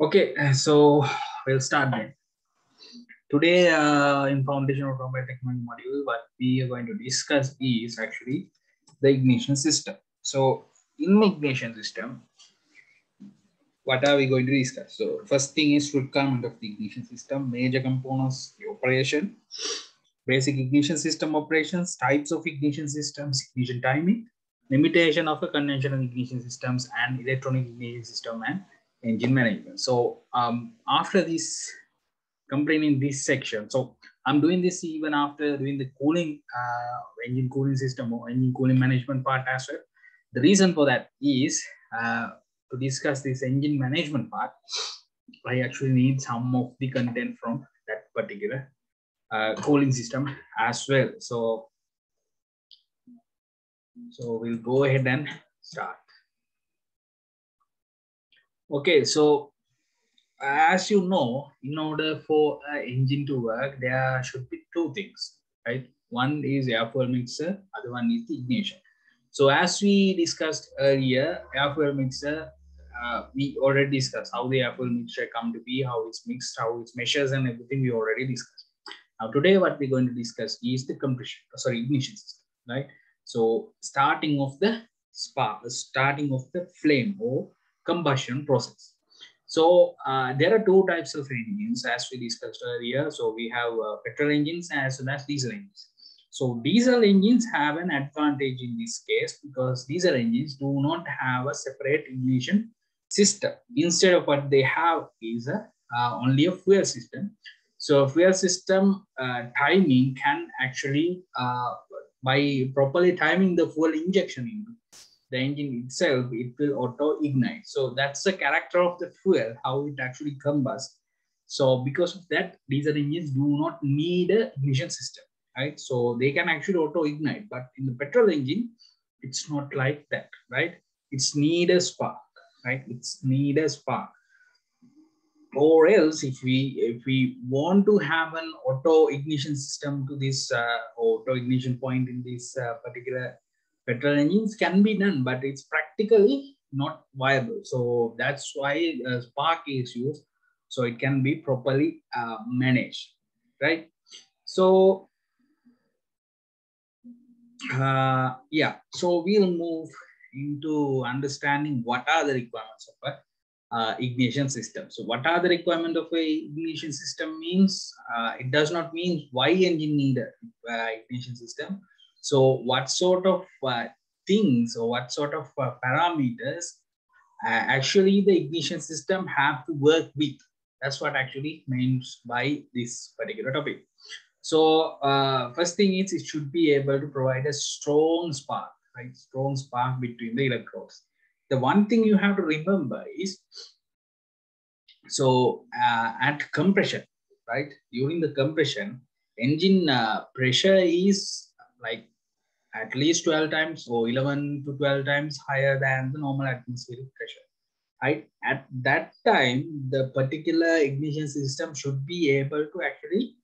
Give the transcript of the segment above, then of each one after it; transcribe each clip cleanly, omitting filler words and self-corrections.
Okay, so we'll start then. Today, in Foundation of Automatic Technology module, what we are going to discuss is actually the ignition system. So, in ignition system, what are we going to discuss? So, first thing is requirement of the ignition system, major components, the operation, basic ignition system operations, types of ignition systems, ignition timing, limitation of a conventional ignition systems, and electronic ignition system and engine management. So, after this completing this section. So I'm doing this even after doing the cooling, engine cooling system or engine cooling management part as well. The reason for that is to discuss this engine management part, I actually need some of the content from that particular cooling system as well. So we'll go ahead and start. Okay, so as you know, in order for an engine to work, there should be two things, right? One is air fuel mixer, other one is the ignition. So as we discussed earlier, air fuel mixer, we already discussed how the air fuel mixture come to be, how it's mixed, how it's measures and everything we already discussed. Now today what we're going to discuss is the ignition system, right? So starting of the spark, starting of the flame or combustion process. So there are two types of engines as we discussed earlier. So we have petrol engines as well as diesel engines. So diesel engines have an advantage in this case because diesel engines do not have a separate ignition system. Instead of what they have is only a fuel system. So fuel system timing can actually, by properly timing the fuel injection into the engine itself, it will auto ignite. So that's the character of the fuel, how it actually combusts. So because of that, diesel engines do not need an ignition system, right? So they can actually auto ignite, but in the petrol engine, it's not like that, right? It's need a spark, right? It's need a spark. Or else if we want to have an auto ignition system to this auto ignition point in this particular petrol engines can be done, but it's practically not viable. So that's why spark is used, so it can be properly managed, right? So yeah, so we'll move into understanding what are the requirements of a ignition system. So what are the requirement of a ignition system means, it does not mean why engine need a ignition system. So what sort of things or what sort of parameters actually the ignition system have to work with. That's what actually means by this particular topic. So first thing is it should be able to provide a strong spark, right? Strong spark between the electrodes. The one thing you have to remember is, so at compression, right? During the compression, engine pressure is like at least 12 times or 11 to 12 times higher than the normal atmospheric pressure. Right? At that time, the particular ignition system should be able to actually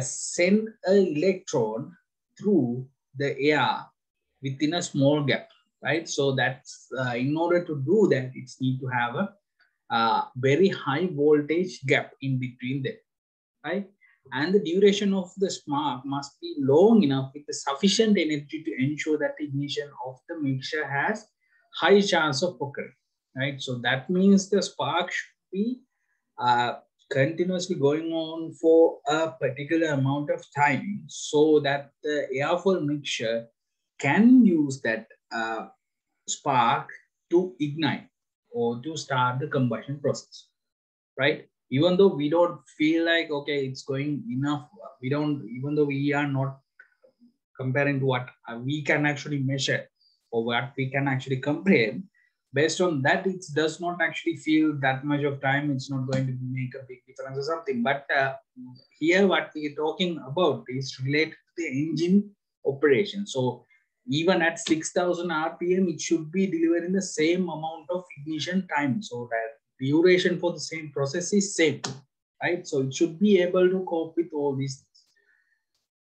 send an electron through the air within a small gap, right? So that's in order to do that, it's need to have a very high voltage gap in between them, right? And the duration of the spark must be long enough with the sufficient energy to ensure that the ignition of the mixture has high chance of occurring, right? So that means the spark should be continuously going on for a particular amount of time so that the airflow mixture can use that spark to ignite or to start the combustion process, right? Even though we don't feel like, okay, it's going enough, we don't, even though we are not comparing to what we can actually measure or what we can actually compare, based on that, it does not actually feel that much of time, it's not going to make a big difference or something. But here what we are talking about is related to the engine operation. So even at 6,000 RPM, it should be delivering the same amount of ignition time, so that duration for the same process is same, right? So it should be able to cope with all these things.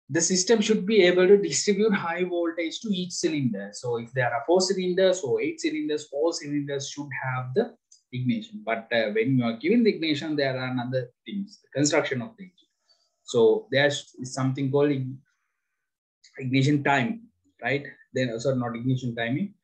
The system should be able to distribute high voltage to each cylinder. So if there are 4 cylinders or 8 cylinders, all cylinders should have the ignition. But when you are given the ignition, there are another things, the construction of the engine. So there's something called ignition time, right? Then, sorry, not ignition timing.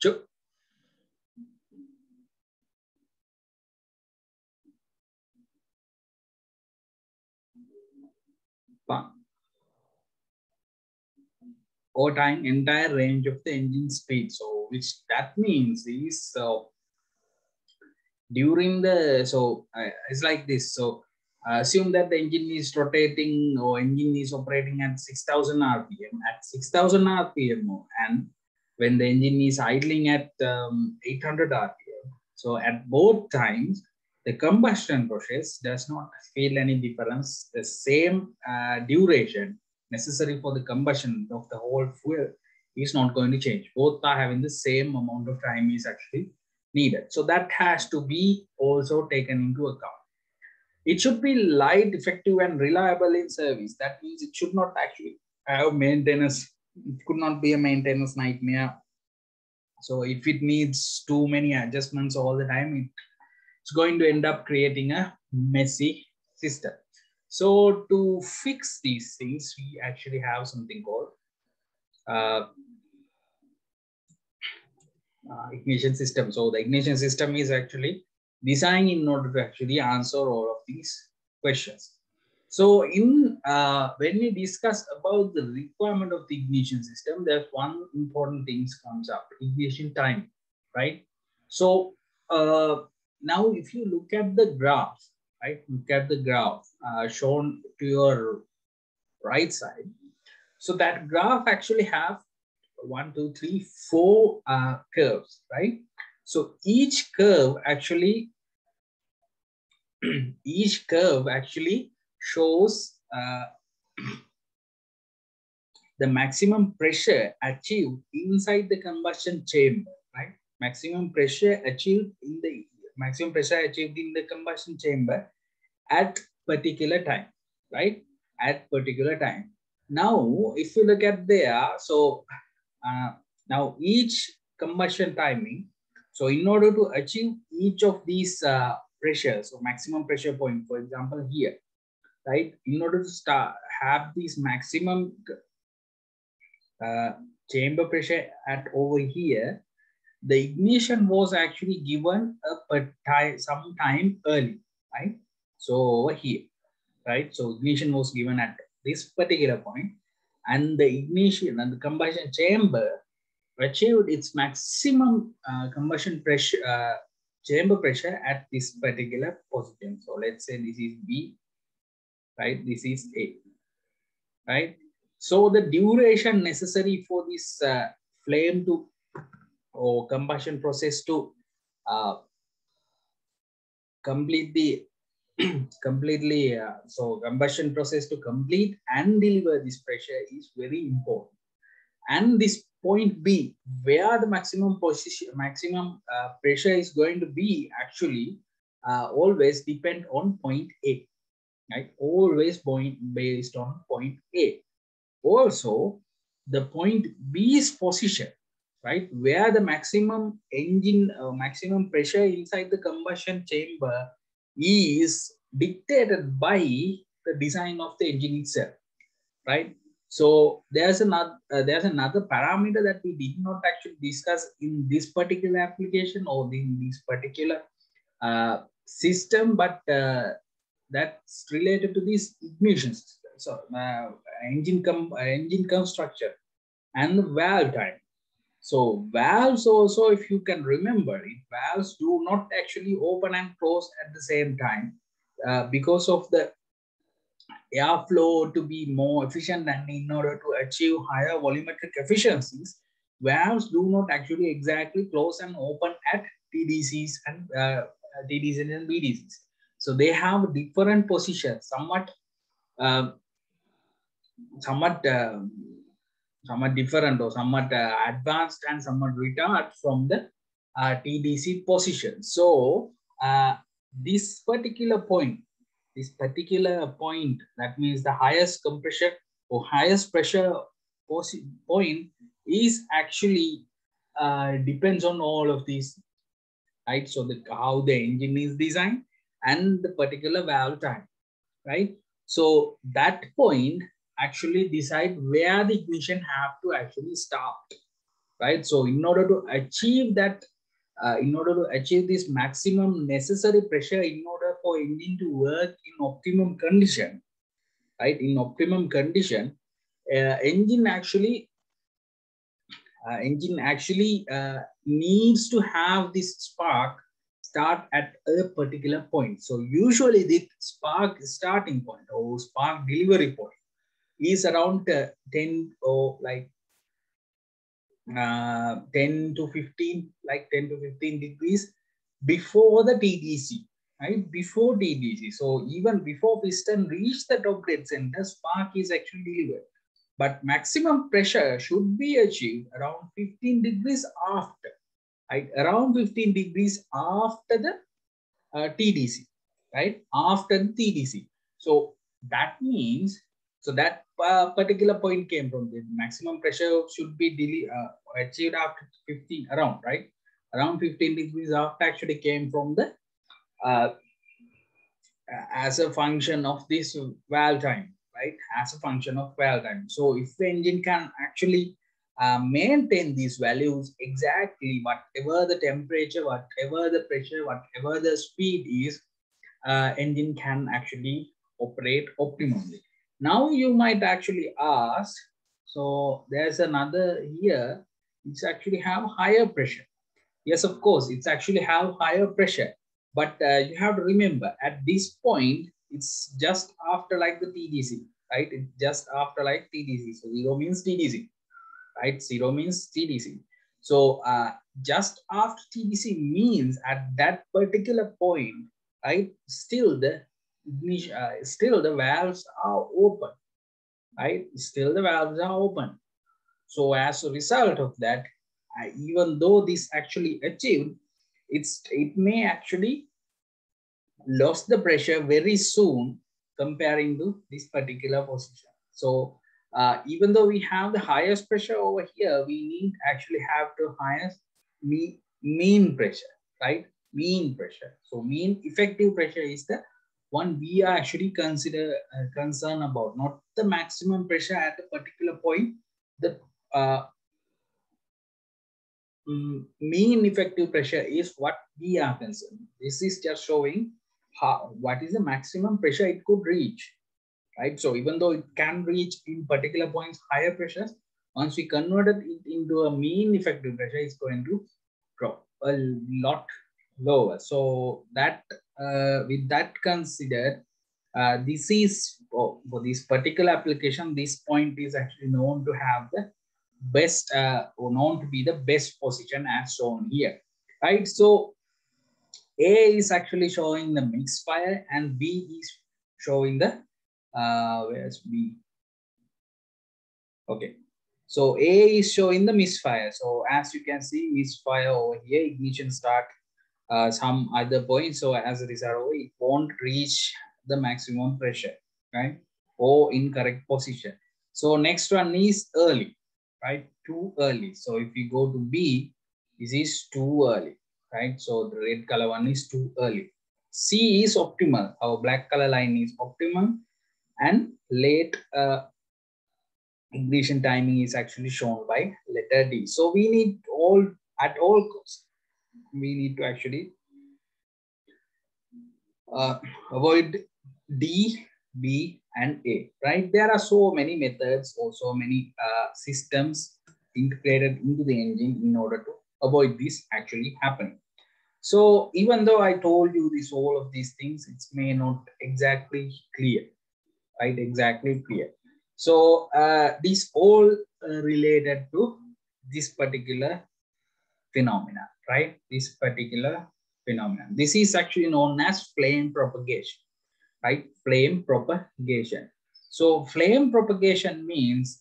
Sure. Over time, entire range of the engine speed. So, which that means is during the, so it's like this. So, assume that the engine is rotating or engine is operating at 6,000 RPM. At 6,000 RPM, and when the engine is idling at 800 RPM. So, at both times, the combustion process does not feel any difference. The same duration necessary for the combustion of the whole fuel is not going to change. Both are having the same amount of time is actually needed. So that has to be also taken into account. It should be light, effective, and reliable in service. That means it should not actually have maintenance. It could not be a maintenance nightmare. So if it needs too many adjustments all the time, it's going to end up creating a messy system. So to fix these things, we actually have something called ignition system. So the ignition system is actually designed in order to actually answer all of these questions. So in when we discuss about the requirement of the ignition system, there's one important thing comes up: ignition time, right? So now if you look at the graph, right? Look at the graph shown to your right side. So that graph actually have 1, 2, 3, 4 curves, right? So each curve actually shows the maximum pressure achieved inside the combustion chamber, right? Maximum pressure achieved in the combustion chamber at particular time, right? At particular time. Now, if you look at there, so now each combustion timing, so in order to achieve each of these pressures, so maximum pressure point, for example, here, right? In order to have this maximum chamber pressure at over here, the ignition was actually given some time early, right? So over here, right? So ignition was given at this particular point, and the ignition and the combustion chamber achieved its maximum combustion pressure, chamber pressure at this particular position. So let's say this is B, right? This is A, right? So the duration necessary for this flame to or combustion process to completely so combustion process to complete and deliver this pressure is very important. And this point B, where the maximum pressure is going to be, actually always depend on point A, right? Always based on point A. Also, the point B's position, right, where the maximum maximum pressure inside the combustion chamber is dictated by the design of the engine itself, right? So there's another parameter that we did not actually discuss in this particular application or in this particular system, but that's related to this ignition system. So engine construction and the valve time. So valves also, if you can remember it, valves do not actually open and close at the same time because of the airflow to be more efficient, and in order to achieve higher volumetric efficiencies, valves do not actually exactly close and open at TDCs and BDCs. So they have different positions, somewhat somewhat different or somewhat advanced and somewhat retarded from the TDC position. So this particular point, that means the highest compression or highest pressure point is actually depends on all of these, right? So how the engine is designed and the particular valve time, right? So that point actually decide where the ignition have to actually start, right? So in order to achieve that, in order to achieve this maximum necessary pressure, in order for engine to work in optimum condition, right? In optimum condition, engine actually needs to have this spark start at a particular point. So usually the spark starting point or spark delivery point is around 10 or like 10 to 15, like 10 to 15 degrees before the TDC, right? Before TDC. So even before piston reach the top dead center, spark is actually delivered. But maximum pressure should be achieved around 15 degrees after, right? Around 15 degrees after the TDC, right? After the TDC. So that means, so that particular point came from the maximum pressure should be achieved after 15 around, right? Around 15 degrees after actually came from the as a function of this valve time, right? As a function of valve time. So if the engine can actually maintain these values exactly, whatever the temperature, whatever the pressure, whatever the speed is, engine can actually operate optimally. Now you might actually ask, so there's another here, it's actually have higher pressure. Yes, of course, it's actually have higher pressure. But you have to remember at this point, it's just after like the TDC, right? It's just after like TDC. So zero means TDC, right? Zero means TDC. So just after TDC means at that particular point, right? Still the valves are open, right? Still the valves are open. So as a result of that, even though this actually achieved, it may actually lost the pressure very soon comparing to this particular position. So even though we have the highest pressure over here, we need actually have the highest mean pressure, right? Mean pressure. So mean effective pressure is the one we are actually concerned about, not the maximum pressure at a particular point. The mean effective pressure is what we are concerned. This is just showing what is the maximum pressure it could reach, right? So even though it can reach in particular points higher pressures, once we converted it into a mean effective pressure, it's going to drop a lot lower. So that with that considered, this is for this particular application, this point is actually known to have the best or known to be the best position as shown here, right? So A is actually showing the misfire and B is showing the where's B? Okay, so A is showing the misfire. So as you can see, misfire over here, ignition start some other point. So as a result, it won't reach the maximum pressure, right? Or incorrect position. So next one is early, right? Too early. So if you go to B, this is too early, right? So the red color one is too early. C is optimal. Our black color line is optimal, and late ignition timing is actually shown by letter D. So we need at all costs, we need to actually avoid D, B, and A, right? There are so many methods or so many systems integrated into the engine in order to avoid this actually happening. So even though I told you this, all of these things, it may not exactly clear, right? Exactly clear. So this all related to this particular phenomena, right? This particular phenomenon. This is actually known as flame propagation, right? Flame propagation. So flame propagation means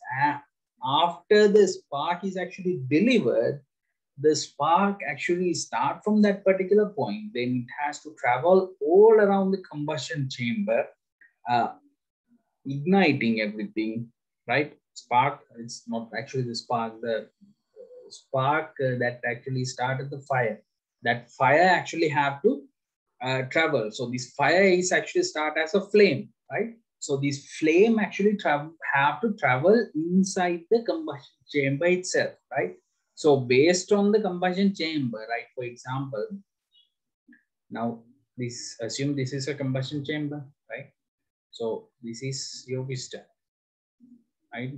after the spark is actually delivered, the spark actually start from that particular point, then it has to travel all around the combustion chamber, igniting everything, right? Spark, it's not actually the spark, the spark that actually started the fire. That fire actually have to travel. So this fire is actually start as a flame, right? So this flame actually have to travel inside the combustion chamber itself, right? So based on the combustion chamber, right? For example, now this assume this is a combustion chamber, right? So this is your piston, right?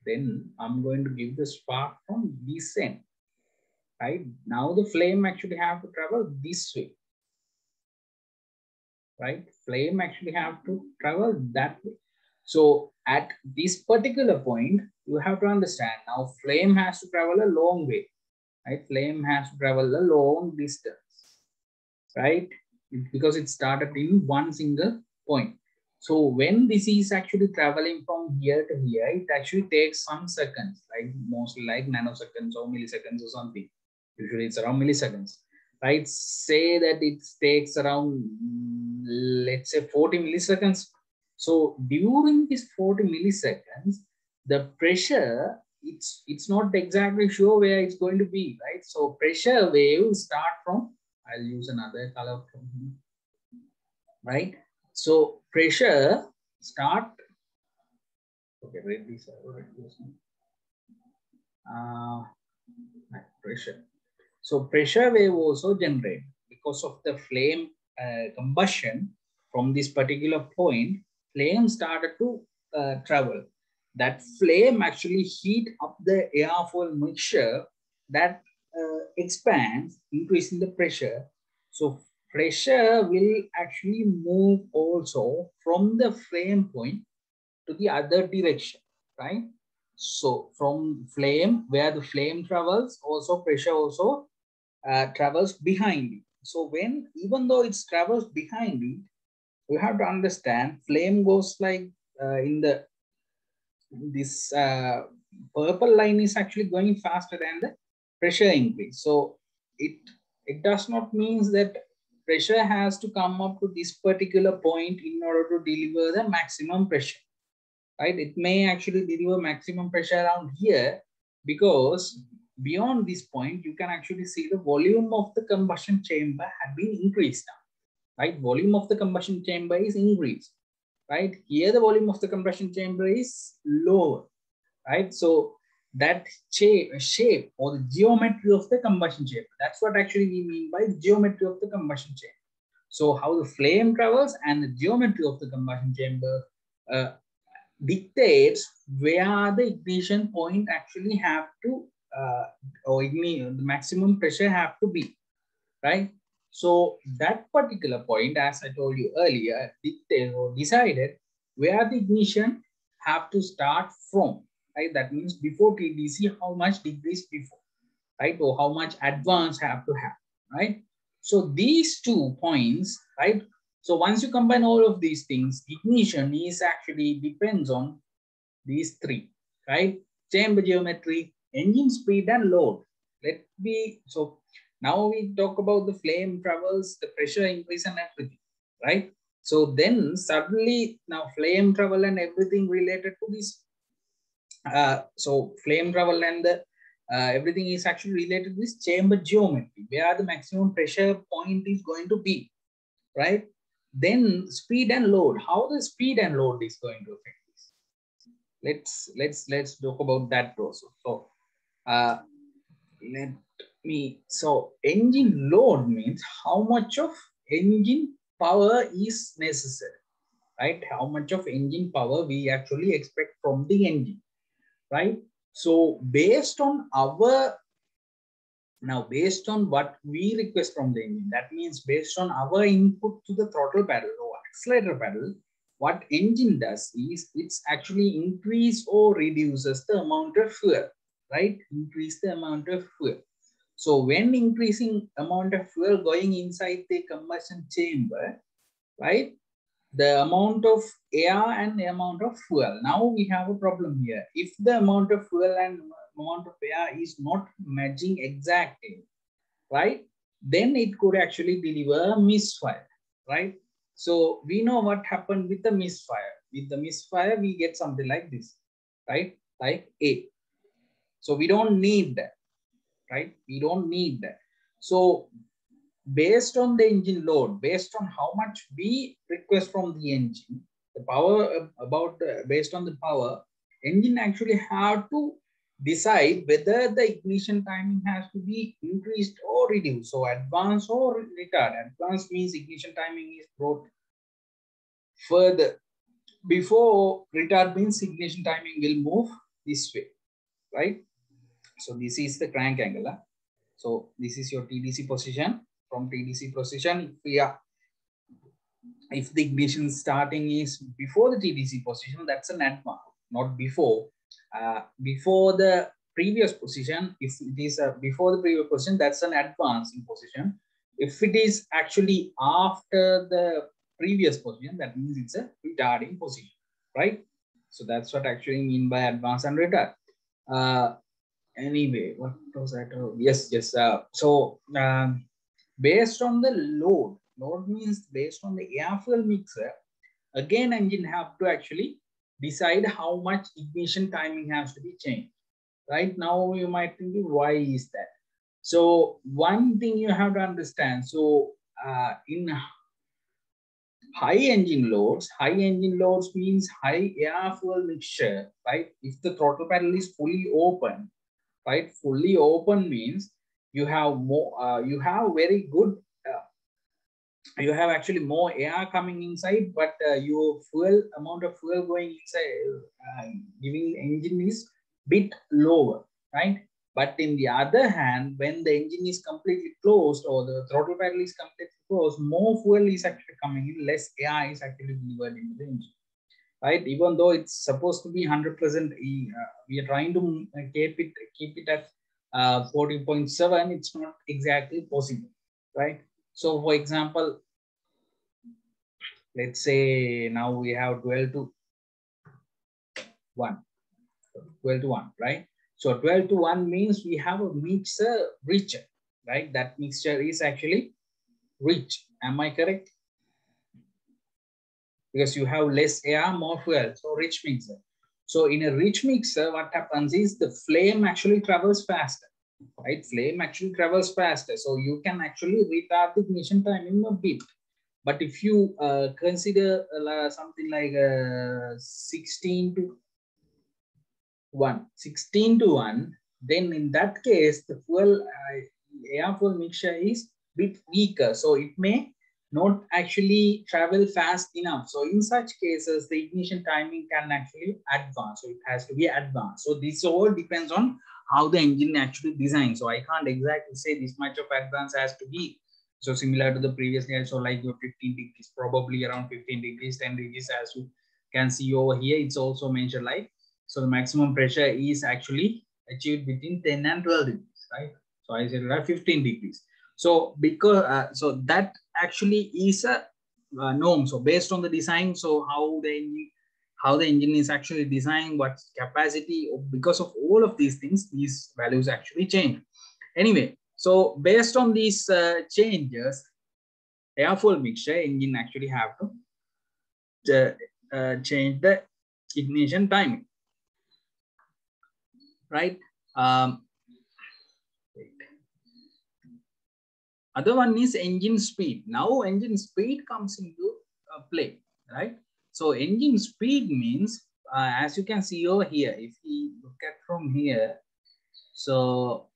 Then I'm going to give the spark from this end, right? Now the flame actually have to travel this way, right? Flame actually have to travel that way. So at this particular point, you have to understand now flame has to travel a long way, right? Flame has to travel a long distance, right? Because it started in one single point. So when this is actually traveling from here to here, it actually takes some seconds, like mostly like nanoseconds or milliseconds or something. Usually it's around milliseconds, right? Say that it takes around, let's say 40 milliseconds. So during this 40 milliseconds, the pressure, it's not exactly sure where it's going to be, right? So pressure wave start from, I'll use another color from here, right? So pressure start, okay, read this, pressure. So pressure wave also generate because of the flame combustion from this particular point, flame started to travel. That flame actually heat up the airfoil mixture that expands, increasing the pressure. So pressure will actually move also from the flame point to the other direction, right? So from flame, where the flame travels, also pressure also travels behind it. So when, even though it travels behind it, you have to understand flame goes like in the, this purple line is actually going faster than the pressure increase. So it does not mean that pressure has to come up to this particular point in order to deliver the maximum pressure, right? It may actually deliver maximum pressure around here, because beyond this point, you can actually see the volume of the combustion chamber had been increased now, right? Volume of the combustion chamber is increased, right? Here, the volume of the combustion chamber is lower, right? So that shape or the geometry of the combustion chamber, that's what actually we mean by geometry of the combustion chamber. So how the flame travels and the geometry of the combustion chamber dictates where the ignition point actually have to, or the maximum pressure have to be, right? So that particular point, as I told you earlier, dictated or decided where the ignition have to start from, right? That means before TDC, how much degrees before, right? Or how much advance have to have, right? So these 2 points, right? So once you combine all of these things, ignition is actually depends on these 3, right? Chamber geometry, engine speed, and load. Let me, so now we talk about the flame travels, the pressure increase and everything, right? So then suddenly now flame travel and everything related to this. So flame travel and the everything is actually related to this chamber geometry, where the maximum pressure point is going to be, right? Then speed and load, how the speed and load is going to affect this. Let's talk about that also. So let me, so engine load means how much of engine power is necessary, right? How much of engine power we actually expect from the engine, right? So based on our, now based on what we request from the engine, that means based on our input to the throttle pedal or accelerator pedal, what engine does is it's actually increase or reduces the amount of fuel, right? Increase the amount of fuel. So when increasing amount of fuel going inside the combustion chamber, right? the amount of air and the amount of fuel. Now we have a problem here. If the amount of fuel and amount of air is not matching exactly, right, then it could actually deliver a misfire, right? So we know what happened with the misfire. With the misfire, we get something like this, right? Like A. So we don't need that, right? We don't need that. So based on the engine load, based on how much we request from the engine, the power based on the power, engine actually have to decide whether the ignition timing has to be increased or reduced. So advance or retard. Advance means ignition timing is brought further. Before retard means ignition timing will move this way, right? So this is the crank angle. So this is your TDC position. From TDC position, if the ignition starting is before the TDC position, that's an advance, not before. Before the previous position, if it is before the previous position, that's an advancing position. If it is actually after the previous position, that means it's a retarding position, right? So that's what actually mean by advance and retard. Anyway, what was that? Oh, yes. Based on the load means based on the air fuel mixer, again engine have to actually decide how much ignition timing has to be changed. Right now you might think, why is that? So one thing you have to understand, so in high engine loads means high air fuel mixture, right? If the throttle pedal is fully open, right? Fully open means you have more, you have very good, you have actually more air coming inside, but your fuel amount of fuel going inside, giving engine is bit lower, right? But in the other hand, when the engine is completely closed or the throttle pedal is completely closed, more fuel is actually coming in, less air is actually delivered into the engine, right? Even though it's supposed to be 100%, we are trying to keep it at 14.7. It's not exactly possible, right? So for example, let's say now we have 12 to 1, right? So 12 to 1 means we have a mixer richer, right? That mixture is actually rich. Am I correct? Because you have less air, more fuel, so rich mixer. So in a rich mixer, what happens is the flame actually travels faster, right? Flame actually travels faster. So you can actually retard the ignition timing a bit. But if you consider something like 16 to 1, then in that case, the fuel, air fuel mixture is bit weaker. So it may not actually travel fast enough. So in such cases, the ignition timing can actually advance. So it has to be advanced. So this all depends on how the engine actually designed. So I can't exactly say this much of advance has to be. So similar to the previous year, so like your 15 degrees, probably around 15 degrees, 10 degrees, as you can see over here, it's also mentioned like, so the maximum pressure is actually achieved between 10 and 12 degrees, right? So I said 15 degrees. So because so that actually is a norm. So based on the design, so how the engine is actually designed, what capacity, because of all of these things, these values actually change. Anyway, so based on these changes, air fuel mixture engine actually have to change the ignition timing, right? Other one is engine speed. Now engine speed comes into play, right? So engine speed means, as you can see over here, if we look at from here, so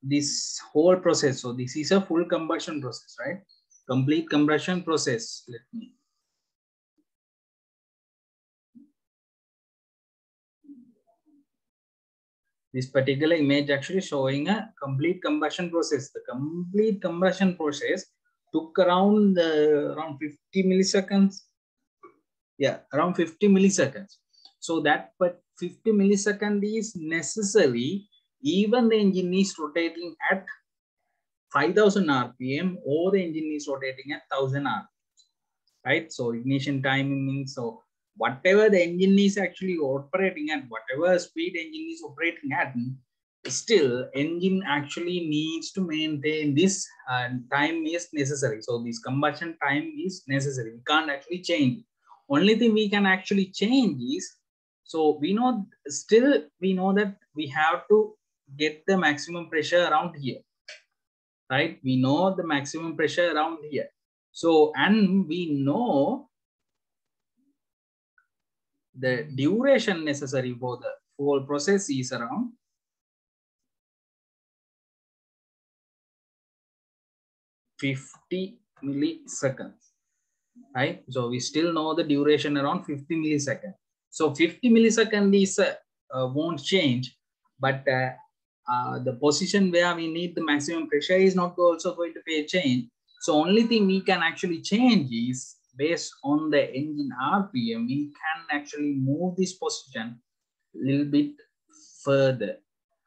this whole process, so this is a full combustion process, right? Complete combustion process. Let me. This particular image actually showing a complete combustion process. The complete combustion process took around 50 milliseconds. Yeah, around 50 milliseconds. So that, but 50 milliseconds is necessary even the engine is rotating at 5000 RPM or the engine is rotating at 1000 RPM. right? So ignition timing means, so whatever the engine is actually operating at, whatever speed engine is operating at, still engine actually needs to maintain this time is necessary. So this combustion time is necessary. We can't actually change. Only thing we can actually change is, so we know, still we know that we have to get the maximum pressure around here, right? We know the maximum pressure around here. So, and we know the duration necessary for the whole process is around 50 milliseconds, right? So we still know the duration around 50 milliseconds. So 50 milliseconds is won't change, but the position where we need the maximum pressure is not also going to be a change. So only thing we can actually change is based on the engine RPM, we can actually move this position a little bit further,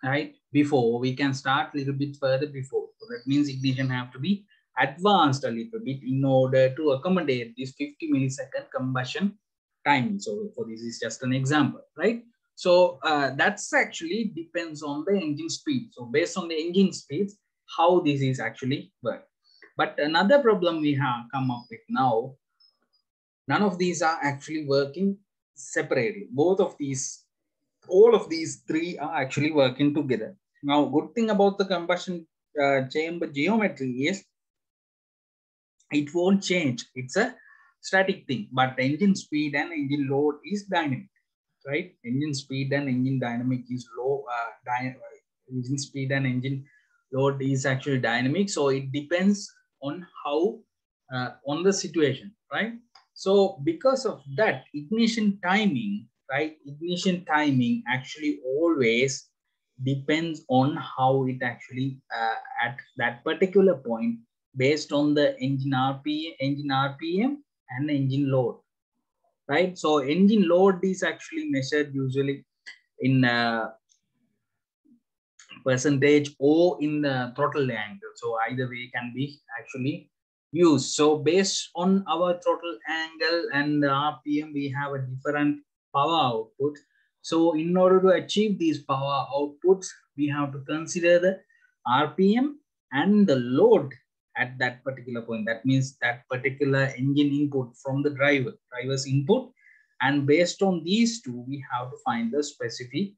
right? Before we can start a little bit further before. So that means ignition have to be advanced a little bit in order to accommodate this 50 millisecond combustion time. So for this is just an example, right? So that's actually depends on the engine speed. So based on the engine speeds, how this is actually work. But another problem we have come up with now, none of these are actually working separately. Both of these, all of these three are actually working together. Now, good thing about the combustion chamber geometry is it won't change. It's a static thing, but engine speed and engine load is dynamic, right? Engine speed and engine dynamic is low. Engine speed and engine load is actually dynamic. So it depends on how, on the situation, right? So because of that, ignition timing, right? Ignition timing actually always depends on how it actually at that particular point based on the engine RPM and engine load, right? So engine load is actually measured usually in percentage or in the throttle angle. So either way can be actually used. So based on our throttle angle and the RPM, we have a different power output. So in order to achieve these power outputs, we have to consider the RPM and the load at that particular point. That means that particular engine input from the driver's input. And based on these two, we have to find the specific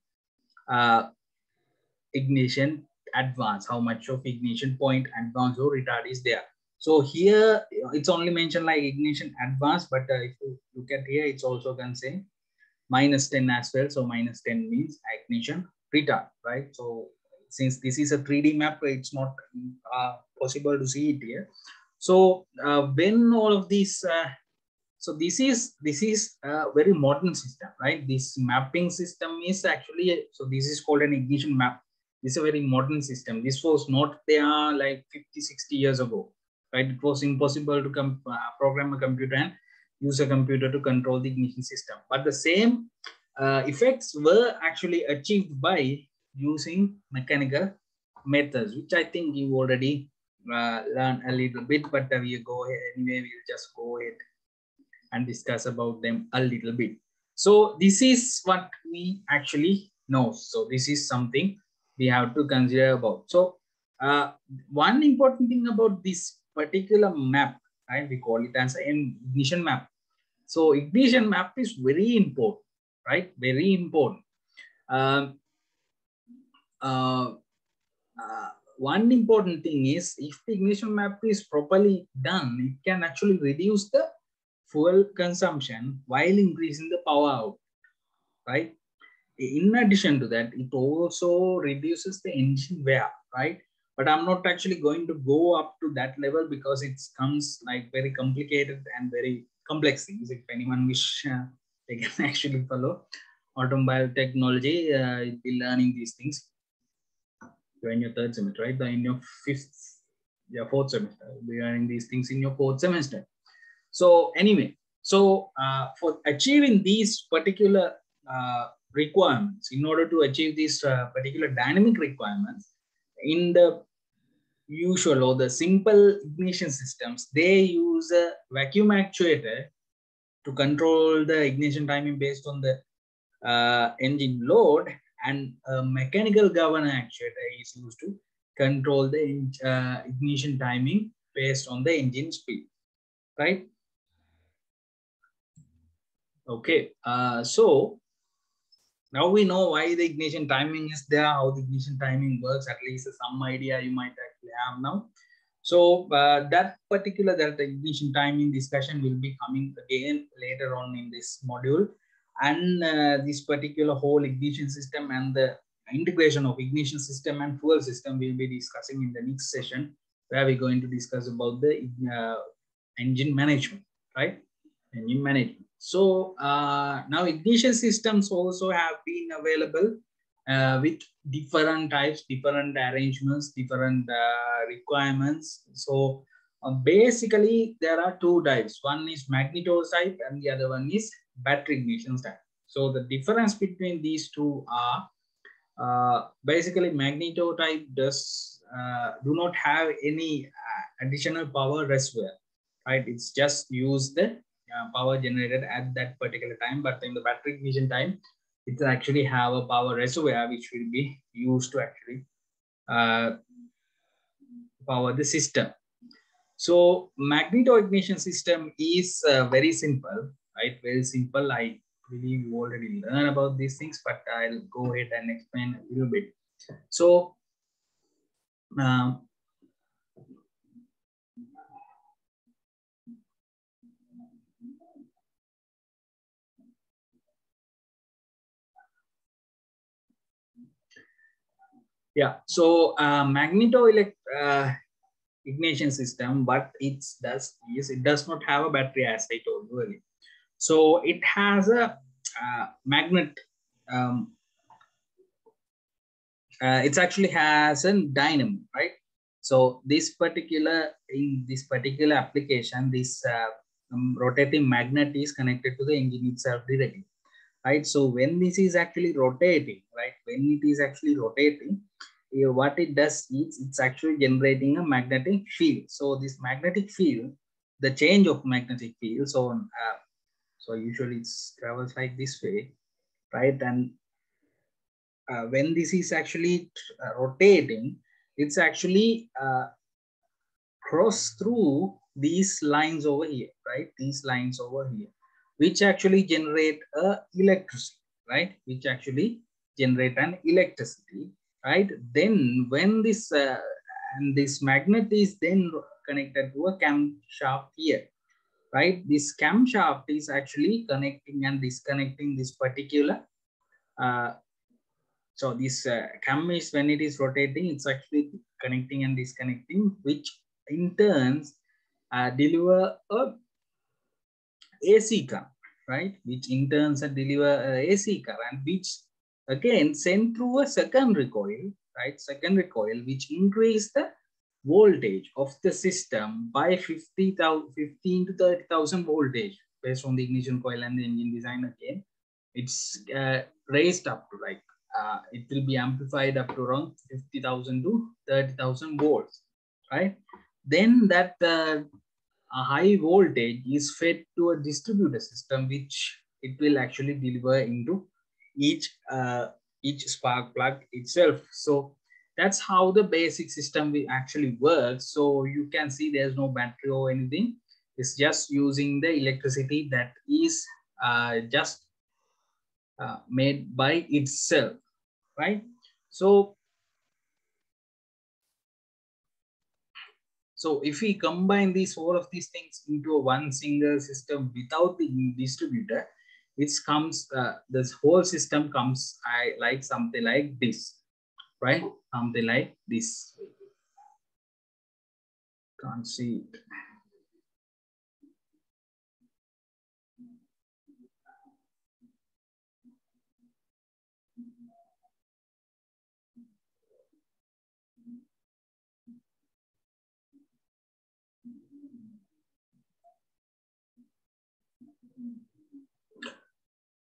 ignition advance, how much of ignition point advance or retard is there. So here it's only mentioned like ignition advance, but if you look at here, it's also can say -10 as well. So -10 means ignition retard, right? So since this is a 3D map, it's not possible to see it here. So when all of these so this is a very modern system, right? This mapping system is actually, so this is called an ignition map. This is a very modern system. This was not there like 50, 60 years ago, right? It was impossible to program a computer and use a computer to control the ignition system. But the same effects were actually achieved by using mechanical methods, which I think you already learned a little bit, but we go ahead anyway, we'll just go ahead and discuss about them a little bit. So this is what we actually know. So this is something we have to consider about. So one important thing about this particular map, right? We call it as an ignition map. So ignition map is very important, right? Very important. One important thing is if the ignition map is properly done, it can actually reduce the fuel consumption while increasing the power out, right? In addition to that, it also reduces the engine wear, right? But I'm not actually going to go up to that level because it comes like very complicated and very complex things. If anyone wish, they can actually follow automobile technology. You'll be learning these things. You're in your third semester, right? In your fourth semester, you'll be learning these things in your fourth semester. So anyway, so for achieving these particular requirements, in order to achieve these particular dynamic requirements, in the usual or the simple ignition systems, they use a vacuum actuator to control the ignition timing based on the engine load, and a mechanical governor actuator is used to control the ignition timing based on the engine speed, right? Okay, so now we know why the ignition timing is there, how the ignition timing works, at least some idea you might actually have now. So that ignition timing discussion will be coming again later on in this module. And this particular whole ignition system and the integration of ignition system and fuel system will be discussing in the next session, where we're going to discuss about the engine management, right? Engine management. So now ignition systems also have been available with different types, different arrangements, different requirements. So basically there are two types. One is Magneto type and the other one is battery ignition type. So the difference between these two are basically Magneto type do not have any additional power reservoir, right? It's just use the power generated at that particular time. But in the battery ignition time, it actually have a power reservoir which will be used to actually power the system. So Magneto ignition system is very simple, right? Very simple. I believe you already learned about these things, but I'll go ahead and explain a little bit. So yeah, so Magneto ignition system, but it does not have a battery, as I told you earlier. So it has a magnet. It actually has a dynamo, right? So in this particular application, this rotating magnet is connected to the engine itself directly, right? So when this is actually rotating, right? When it is actually rotating, what it does is it's actually generating a magnetic field. So this magnetic field, the change of magnetic field, so usually it travels like this way, right? And when this is actually rotating, it's actually cross through these lines over here, right? These lines over here, which actually generate electricity, right? Which actually generate an electricity, right? Then when this and this magnet is then connected to a camshaft here, right? This camshaft is actually connecting and disconnecting this particular so this cam is, when it is rotating, it's actually connecting and disconnecting, which in turns deliver a AC current, right? Which in turns deliver a AC current, which again sent through a secondary coil, right? Secondary coil, which increase the voltage of the system by 15 to 30,000 voltage based on the ignition coil and the engine design again. It's raised up to like it will be amplified up to around 50,000 to 30,000 volts, right? Then that a high voltage is fed to a distributor system, which it will actually deliver into each spark plug itself. So that's how the basic system will actually work. So you can see there's no battery or anything. It's just using the electricity that is just made by itself, right? So if we combine all of these things into one single system without the distributor, it comes this whole system comes like something like this, right? Something like this. Can't see it.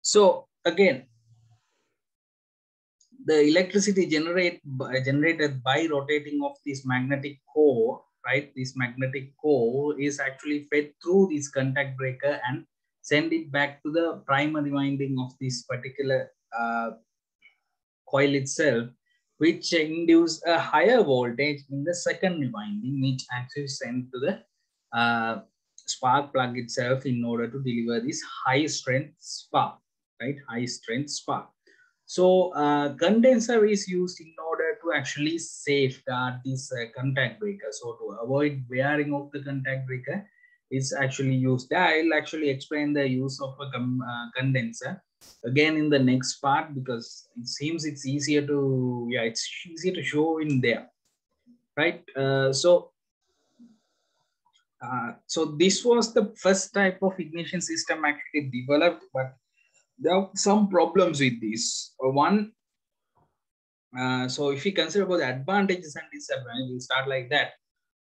So again, the electricity generated by rotating of this magnetic core, right? This magnetic core is actually fed through this contact breaker and send it back to the primary winding of this particular coil itself, which induce a higher voltage in the secondary winding, which actually sent to the spark plug itself in order to deliver this high strength spark, right? High strength spark. So condenser is used in order to actually safeguard this contact breaker. So to avoid wearing of the contact breaker, it's actually used. I'll actually explain the use of a condenser again in the next part, because it seems it's easier to, yeah, it's easier to show in there, right? So this was the first type of ignition system actually developed, but there are some problems with this. One, so if we consider about the advantages and disadvantages, we'll start like that.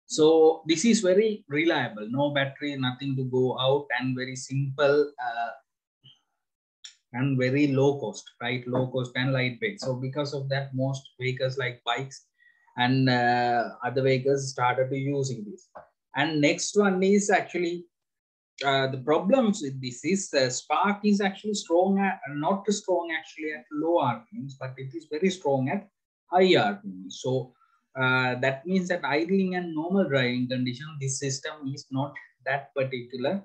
So this is very reliable, no battery, nothing to go out, and very simple and very low cost, right? Low cost and lightweight. So because of that, most vehicles like bikes and other vehicles started to using this. And next one is actually the problems with this is the spark is actually strong at, not strong actually at low RPMs, but it is very strong at high RPMs. So that means that idling and normal driving condition, this system is not that particularly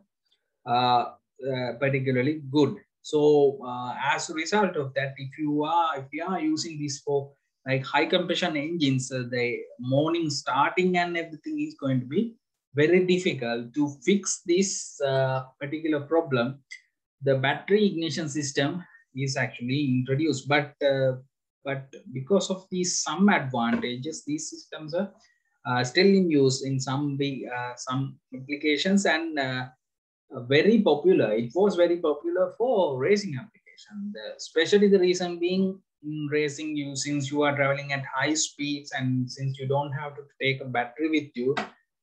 good. So as a result of that, if you are using this for like high compression engines, the morning starting and everything is going to be very difficult. To fix this particular problem, the battery ignition system is actually introduced, but because of these some advantages, these systems are still in use in some applications, and very popular. It was very popular for racing application, especially the reason being in racing, since you are traveling at high speeds and since you don't have to take a battery with you,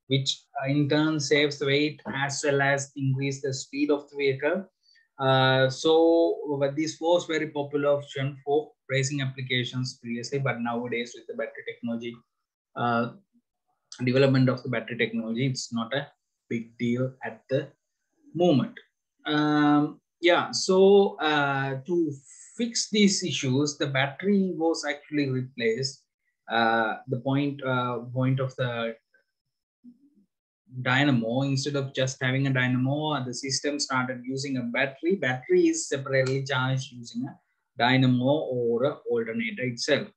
which in turn saves the weight as well as increase the speed of the vehicle. But this was very popular option for racing applications previously, but nowadays with the battery technology, development of the battery technology, it's not a big deal at the moment. Yeah, so to fix these issues, the battery was actually replaced. The point of the dynamo, instead of just having a dynamo, the system started using a battery. Battery is separately charged using a dynamo or a alternator itself.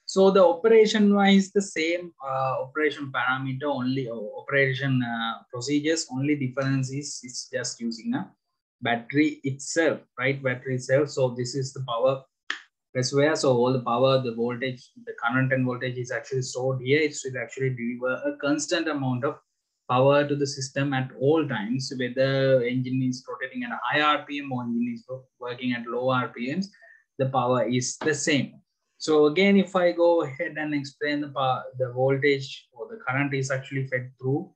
So the operation wise, the same operation parameter, only operation procedures, only difference is it's just using a battery itself, right? Battery itself. So this is the power reservoir. So all the power, the voltage, the current and voltage is actually stored here. It should actually deliver a constant amount of power to the system at all times, whether engine is rotating at a high RPM or engine is working at low RPMs, the power is the same. So again, if I go ahead and explain the power, the voltage or the current is actually fed through.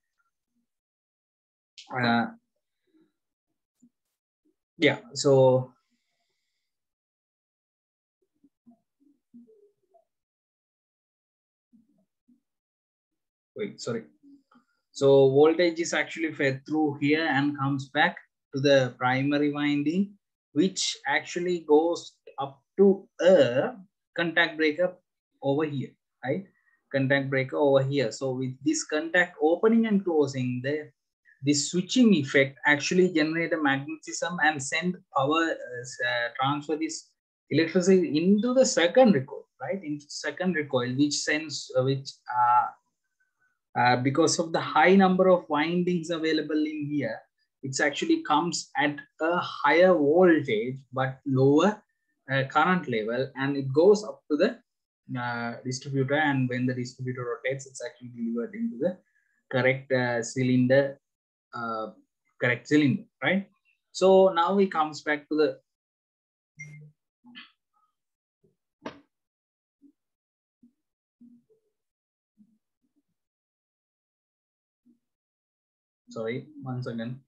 Yeah, so wait, sorry. So voltage is actually fed through here and comes back to the primary winding, which actually goes up to a contact breaker over here, right? Contact breaker over here. So with this contact opening and closing, this switching effect actually generate a magnetism and send power, transfer this electricity into the secondary coil, right? Into secondary coil, which sends, because of the high number of windings available in here, it actually comes at a higher voltage but lower current level, and it goes up to the distributor, and when the distributor rotates, it's actually delivered into the correct cylinder, right? So now it comes back to the sorry, once again.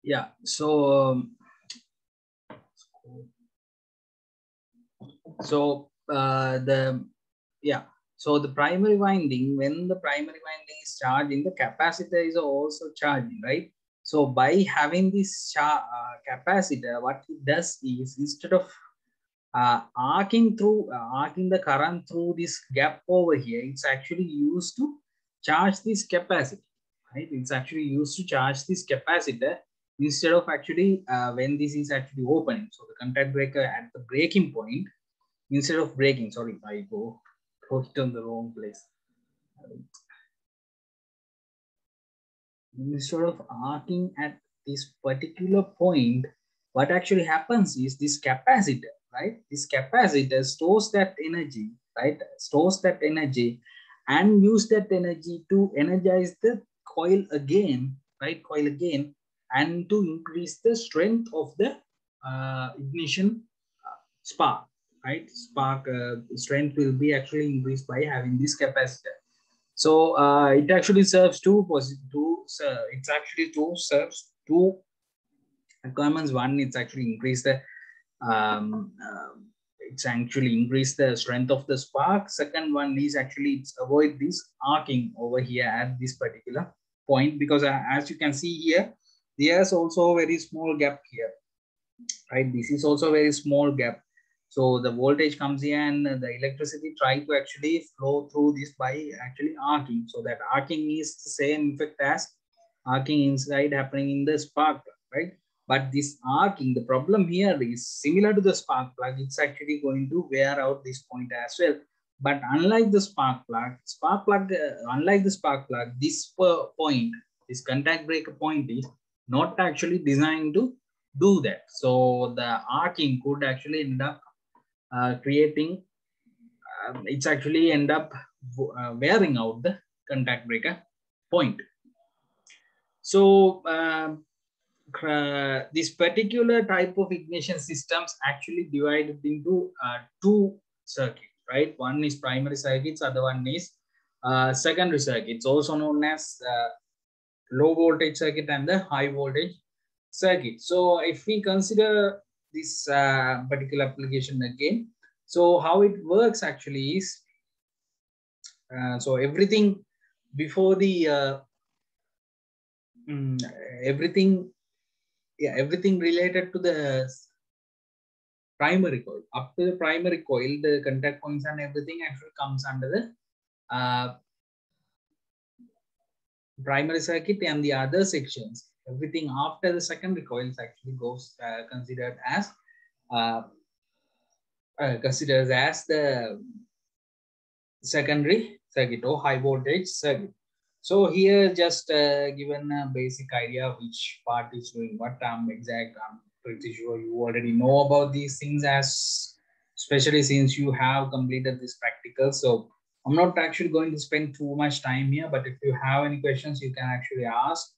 Yeah, so the yeah, so the primary winding, when the primary winding is charging, the capacitor is also charging, right? So by having this capacitor, what it does is, instead of arcing the current through this gap over here, it's actually used to charge this capacitor, right? It's actually used to charge this capacitor instead of actually when this is actually open. So the contact breaker at the breaking point, instead of breaking, sorry, I go it on the wrong place. Instead of arcing at this particular point, what actually happens is this capacitor, right? This capacitor stores that energy, right? Stores that energy and use that energy to energize the coil again, right? Coil again, and to increase the strength of the ignition spark, right? Spark strength will be actually increased by having this capacitor. So it actually serves it's actually serves two requirements. One, it's actually increase the it's actually increase the strength of the spark. Second one is actually it's avoid this arcing over here at this particular point, because as you can see here, there's also a very small gap here, right? This is also a very small gap. So the voltage comes here and the electricity try to actually flow through this by actually arcing. So that arcing is the same effect as arcing inside happening in the spark plug, right? But this arcing, the problem here is similar to the spark plug. It's actually going to wear out this point as well. But unlike the spark plug, unlike the spark plug, this point, this contact breaker point is not actually designed to do that. So the arcing could actually end up creating, it's actually end up wearing out the contact breaker point. So this particular type of ignition systems actually divided into two circuits, right? One is primary circuits, other one is secondary circuits, also known as low voltage circuit and the high voltage circuit. So if we consider this particular application again, so how it works actually is, so everything before the everything related to the primary coil. Up to the primary coil, the contact points and everything actually comes under the primary circuit, and the other sections, everything after the secondary coils actually goes considered as the secondary circuit or high voltage circuit. So here just given a basic idea which part is doing what. I'm pretty sure you already know about these things, as especially since you have completed this practical. So I'm not actually going to spend too much time here, but if you have any questions, you can actually ask.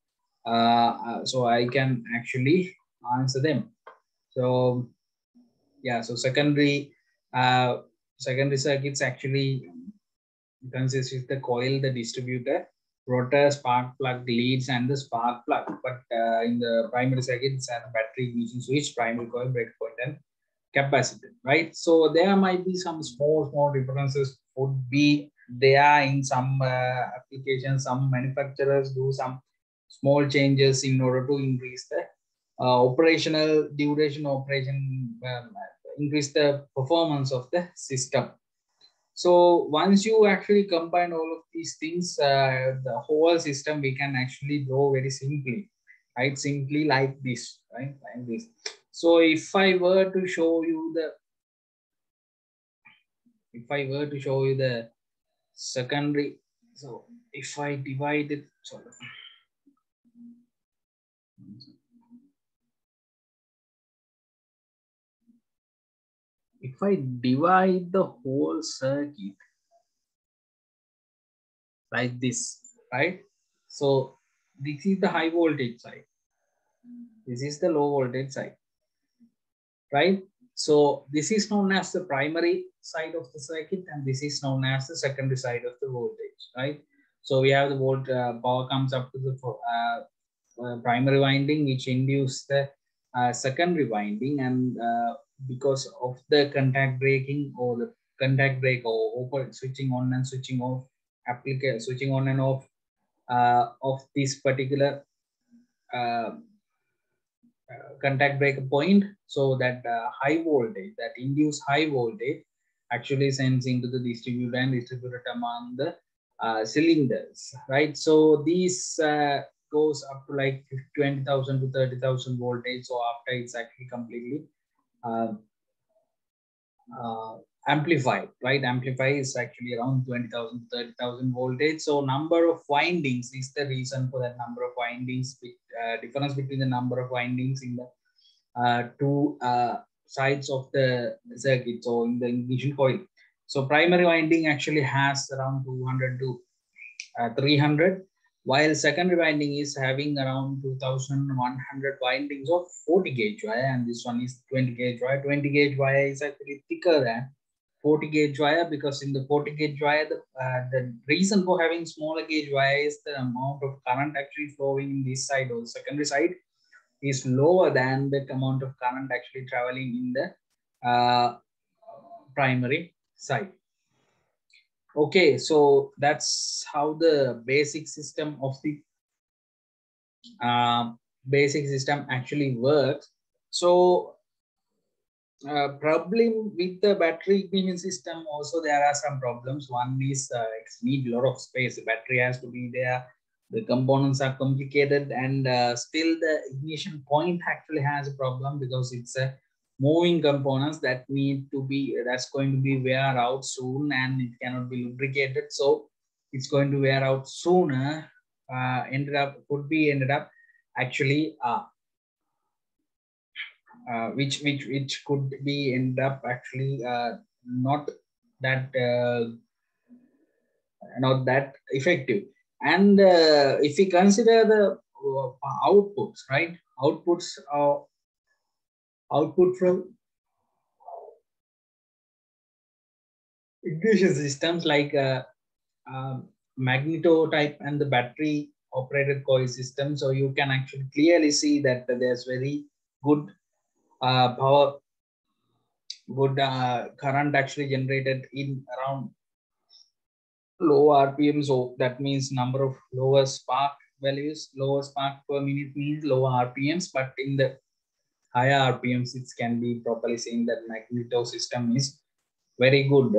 So I can actually answer them. So yeah, so secondary circuits actually consists with the coil, the distributor, rotor, spark plug, leads, and the spark plug. But in the primary circuit, it's a battery ignition switch, primary coil, breakpoint, and capacitor, right? So there might be some small differences would be there in some applications. Some manufacturers do some small changes in order to increase the operational duration, increase the performance of the system. So once you actually combine all of these things, the whole system we can actually draw very simply, right? Simply like this, right? Like this. So if I were to show you the secondary, so if I divide it, sorry. If I divide the whole circuit like this, right? So this is the high voltage side. This is the low voltage side, right? So this is known as the primary side of the circuit, and this is known as the secondary side of the voltage, right? So we have the power comes up to the primary winding, which induce the secondary winding, and because of the contact breaking or the contact break or open switching on and switching off, switching on and off of this particular uh, contact breaker point, so that high voltage, that induced high voltage actually sends into the distributor and distributed among the cylinders, right? So these goes up to like 20,000 to 30,000 voltage. So after it's actually completely uh, uh, amplified, right? Amplify is actually around 20,000 to 30,000 voltage. So number of windings is the reason for that number of windings. Difference between the number of windings in the two sides of the circuit, so in the ignition coil. So primary winding actually has around 200 to 300, while secondary winding is having around 2100 windings of 40 gauge wire, and this one is 20 gauge wire. 20 gauge wire is actually thicker than 40 gauge wire, because in the 40 gauge wire, the reason for having smaller gauge wire is the amount of current actually flowing in this side or the secondary side is lower than the amount of current actually traveling in the primary side. Okay, so that's how the basic system of the basic system actually works. So problem with the battery ignition system also, there are some problems. One is it need a lot of space. The battery has to be there. The components are complicated, and still the ignition point actually has a problem, because it's a moving components that need to be, that's going to be wear out soon, and it cannot be lubricated. So it's going to wear out sooner. Ended up actually which could be end up actually not that not that effective. And if we consider the outputs, right? Output from ignition systems like Magneto type and the battery operated coil system. So you can actually clearly see that there's very good power, good current actually generated in around low RPM. So that means number of lower spark values, lower spark per minute means lower RPMs, but in the higher RPMs, it can be properly seen that Magneto system is very good.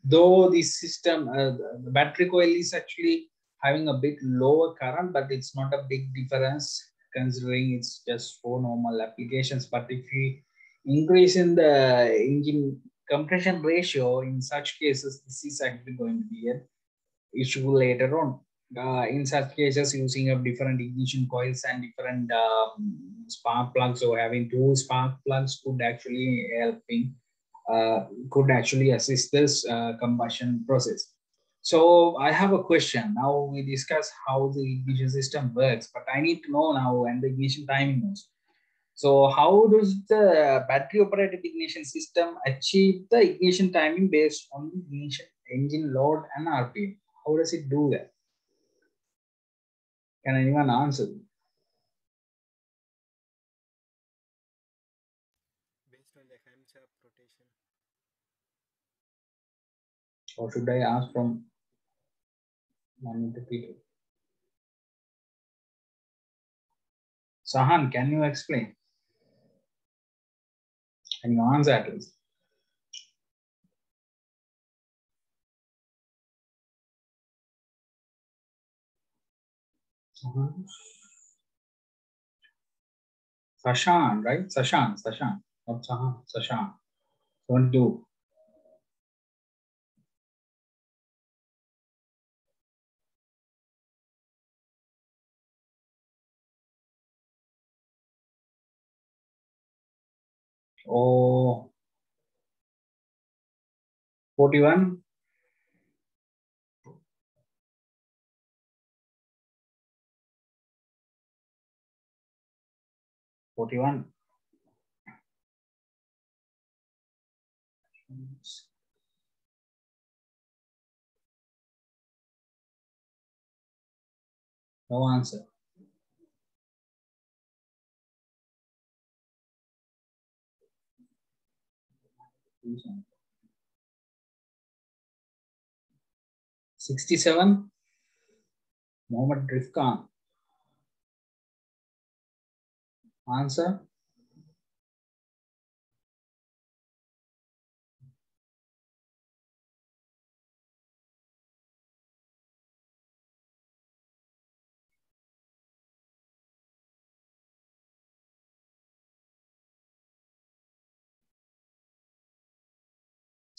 Though this system, the battery coil is actually having a bit lower current, but it's not a big difference considering it's just for normal applications. But if we increase in the engine compression ratio, in such cases, this is actually going to be an issue later on. In such cases, using of different ignition coils and different spark plugs, or having two spark plugs could actually helping could actually assist this combustion process. So I have a question. Now we discuss how the ignition system works, but I need to know now and the ignition timing also. So how does the battery operated ignition system achieve the ignition timing based on the ignition engine load and RPM? How does it do that? Can anyone answer? Based on the hamshaft rotation. Or should I ask from one of the people? Sahan, can you explain? Can you answer at least? Sashan, right? Sashan, not Sahan, Sashan. 22. Oh, 41. 41. No answer. 67. Mohammed Rifkan. Answer.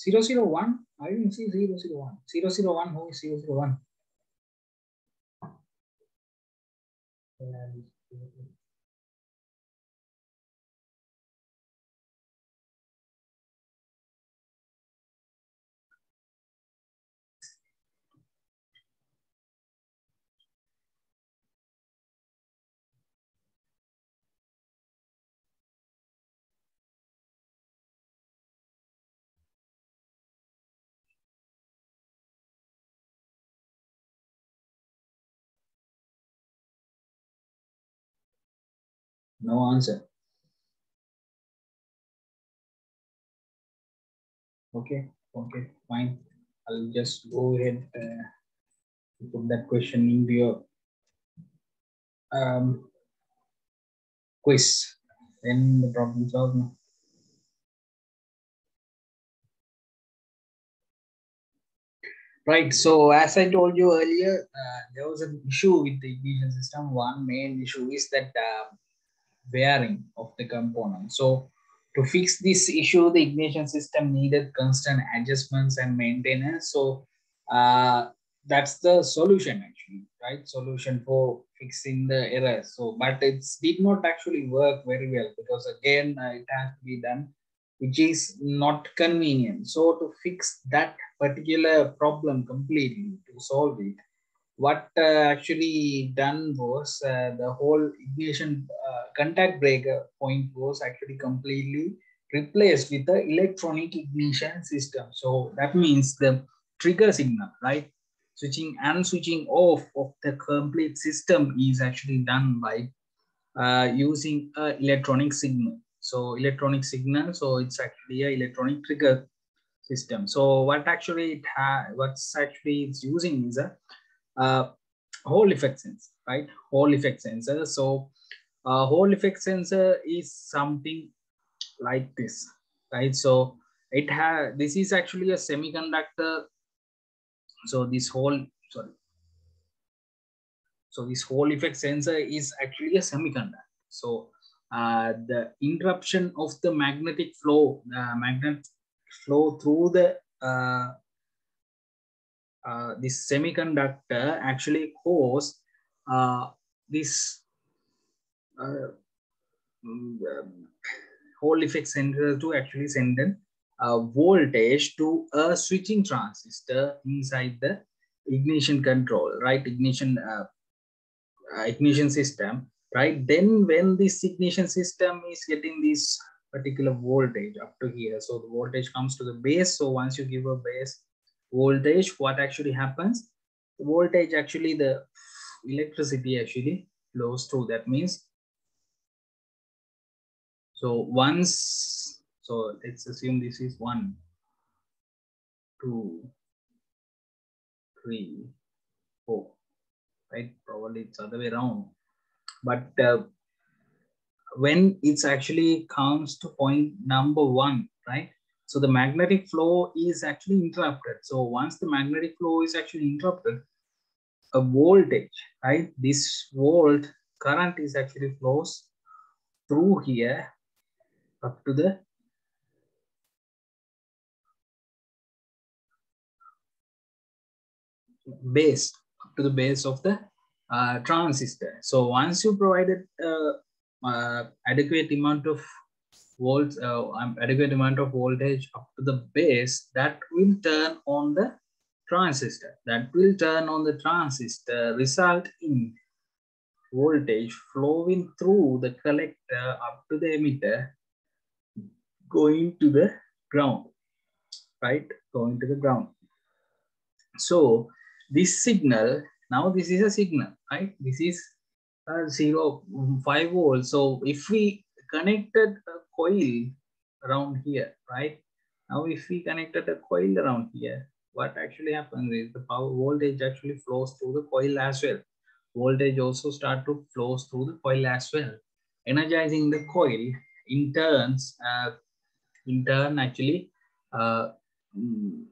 Zero zero one. I didn't see 001. 001. Who is 001? No answer. Okay, fine. I'll just go ahead put that question into your quiz. Then the problem solved now. Right. So as I told you earlier, there was an issue with the ignition system. One main issue is that wearing of the component. So to fix this issue, the ignition system needed constant adjustments and maintenance. So that's the solution actually, right? Solution for fixing the errors. So, but it did not actually work very well because again, it has to be done, which is not convenient. So to fix that particular problem completely, to solve it, what actually done was the whole ignition contact breaker point was actually completely replaced with the electronic ignition system. So that means the trigger signal, right? Switching and switching off of the complete system is actually done by using electronic signal. So electronic signal, so it's actually a electronic trigger system. So what actually what's actually it's using is a Hall effect sensor, right? Hall effect sensor. So Hall effect sensor is something like this, right? So it has, this is actually a semiconductor. So this whole, sorry. So this Hall effect sensor is actually a semiconductor. So the interruption of the magnetic flow, through the this semiconductor actually cause this Hall effect sensor to actually send an voltage to a switching transistor inside the ignition control, right? Ignition system, right? Then when this ignition system is getting this particular voltage up to here, so the voltage comes to the base. So once you give a base voltage, what actually happens? The voltage actually, the electricity actually flows through. That means, so once, so let's assume this is 1, 2, 3, 4, right? Probably it's other way around. But when it's actually comes to point number 1, right? So the magnetic flow is actually interrupted. So once the magnetic flow is actually interrupted, a voltage, right? This volt current is actually flows through here up to the base, up to the base of the transistor. So once you provided adequate amount of volts, adequate amount of voltage up to the base, that will turn on the transistor. That will turn on the transistor, result in voltage flowing through the collector up to the emitter, going to the ground, right? Going to the ground. So this signal, now this is a signal, right? This is 5 volts. So if we connected a coil around here, right? Now, if we connected a coil around here, what actually happens is the power voltage actually flows through the coil as well. Voltage also start to flows through the coil as well, energizing the coil. In turns, actually, uh, mm,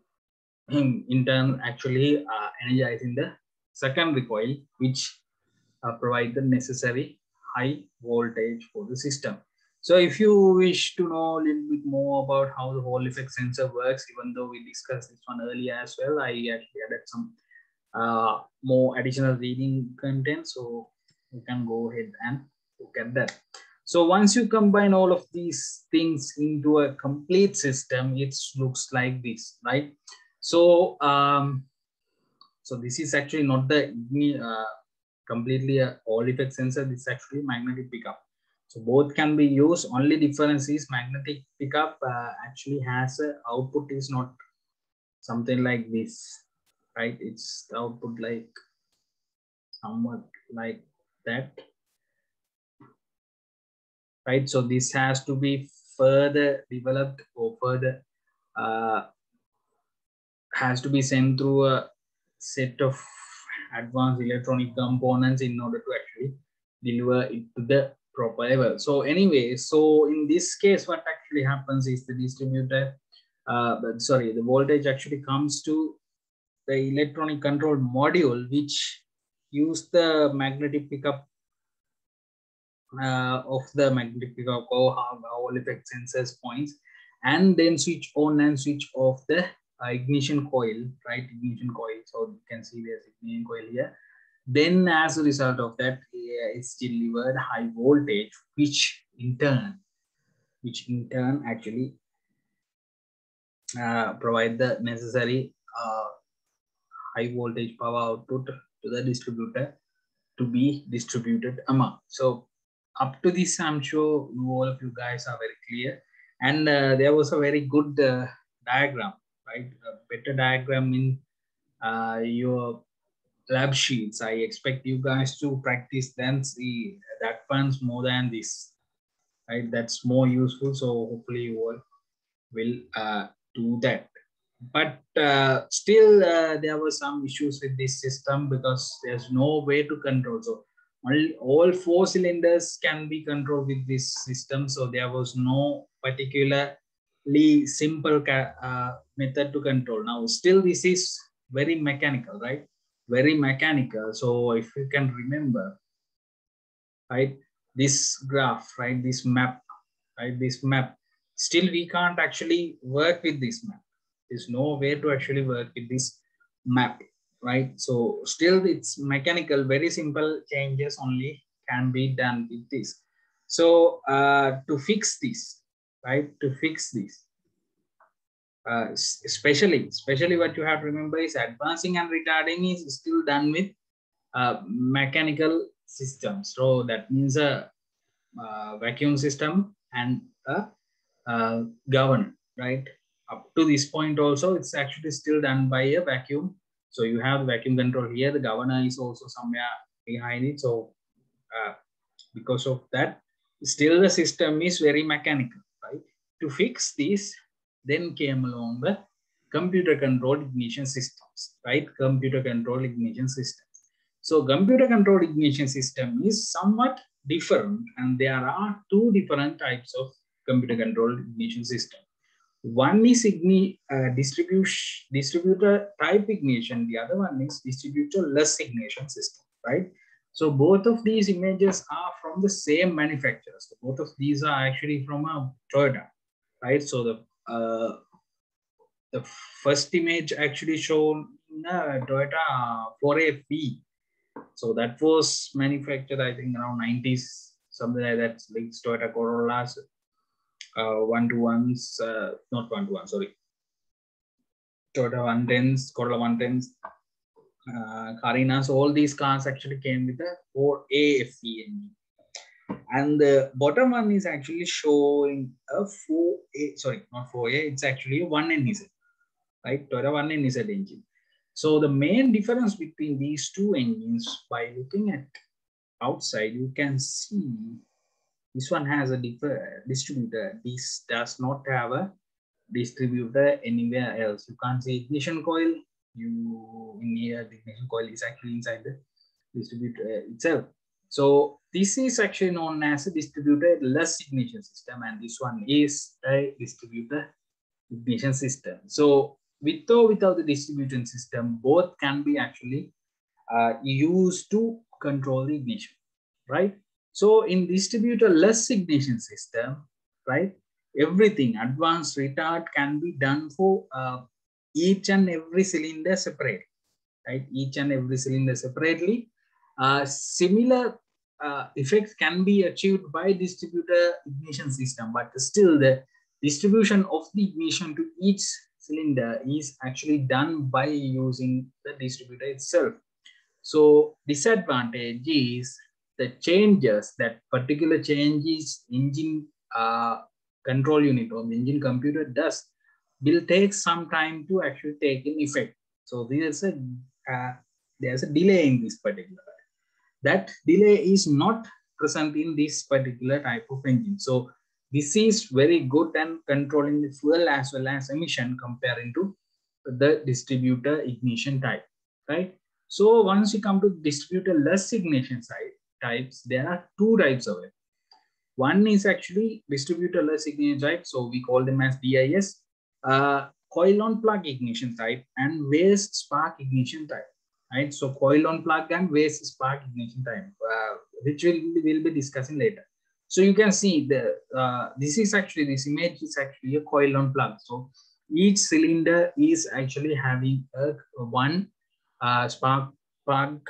in turn actually energizing the secondary coil, which provide the necessary high voltage for the system. So if you wish to know a little bit more about how the Hall effect sensor works, even though we discussed this one earlier as well, I actually added some more additional reading content. So you can go ahead and look at that. So once you combine all of these things into a complete system, it looks like this, right? So so this is actually not the completely a Hall effect sensor. This is actually magnetic pickup. So both can be used. Only difference is magnetic pickup actually has a output is not something like this, right? It's the output like somewhat like that, right? So this has to be further developed or further uh, has to be sent through a set of advanced electronic components in order to actually deliver it to the proper level. So anyway, so in this case, what actually happens is the distributor, the voltage actually comes to the electronic control module, which use the magnetic pickup of the magnetic pickup or Hall effect sensors points, and then switch on and switch off the ignition coil, right? Ignition coil. So you can see there's ignition coil here. Then as a result of that, it's delivered high voltage, which in turn actually provide the necessary high voltage power output to the distributor to be distributed among. So up to this, I'm sure all of you guys are very clear. And there was a very good diagram, right? A better diagram in your lab sheets. I expect you guys to practice then see that one's more than this, right? That's more useful. So hopefully you all will do that. But still, there were some issues with this system because there's no way to control. So all four cylinders can be controlled with this system. So there was no particularly simple method to control. Now, still, this is very mechanical, right? Very mechanical. So if you can remember, right, this graph, right, this map, right, this map, still we can't actually work with this map. There's no way to actually work with this map, right? So still it's mechanical, very simple changes only can be done with this. So to fix this, right, to fix this, especially what you have to remember is advancing and retarding is still done with mechanical systems. So that means a vacuum system and a governor, right? Up to this point also, it's actually still done by a vacuum. So you have vacuum control here. The governor is also somewhere behind it. So because of that, still the system is very mechanical, right? To fix this, then came along the computer controlled ignition systems, right? Computer controlled ignition systems. So computer controlled ignition system is somewhat different, and there are two different types of computer controlled ignition system. One is distributor type ignition. The other one is distributor-less ignition system, right? So both of these images are from the same manufacturer. So both of these are actually from a Toyota, right? So the first image actually shown in a Toyota 4AV. So that was manufactured, I think, around 90s, something like that. Like Toyota Corollas, one-to-ones, not one-to-one, sorry. Toyota 110s, Corolla 110s, Carinas, all these cars actually came with a 4AFE engine. And the bottom one is actually showing a 4A, sorry, not 4A, it's actually a 1NZ, right? Toyota 1NZ engine. So the main difference between these two engines, by looking at outside, you can see this one has a distributor. This does not have a distributor anywhere else. You can't say ignition coil. You in here, the ignition coil is actually inside the distributor itself. So this is actually known as a distributor-less ignition system, and this one is a distributor ignition system. So with or without the distribution system, both can be actually used to control the ignition, right? So in distributor-less ignition system, right, everything advanced retard can be done for each and every cylinder separately, right? Each and every cylinder separately. Similar effects can be achieved by distributor ignition system, but still the distribution of the ignition to each cylinder is actually done by using the distributor itself. So disadvantage is the changes, that particular changes engine control unit or the engine computer does will take some time to actually take in effect. So there's a delay in this particular. That delay is not present in this particular type of engine. So this is very good and controlling the fuel as well as emission comparing to the distributor ignition type, right? So once you come to distributor-less ignition types, there are two types of it. One is actually distributor-less ignition type, so we call them as DIS, coil-on-plug ignition type, and waste spark ignition type, right? So coil-on-plug and waste spark ignition type, which we'll be discussing later. So you can see this image is actually a coil-on-plug. So each cylinder is actually having one spark plug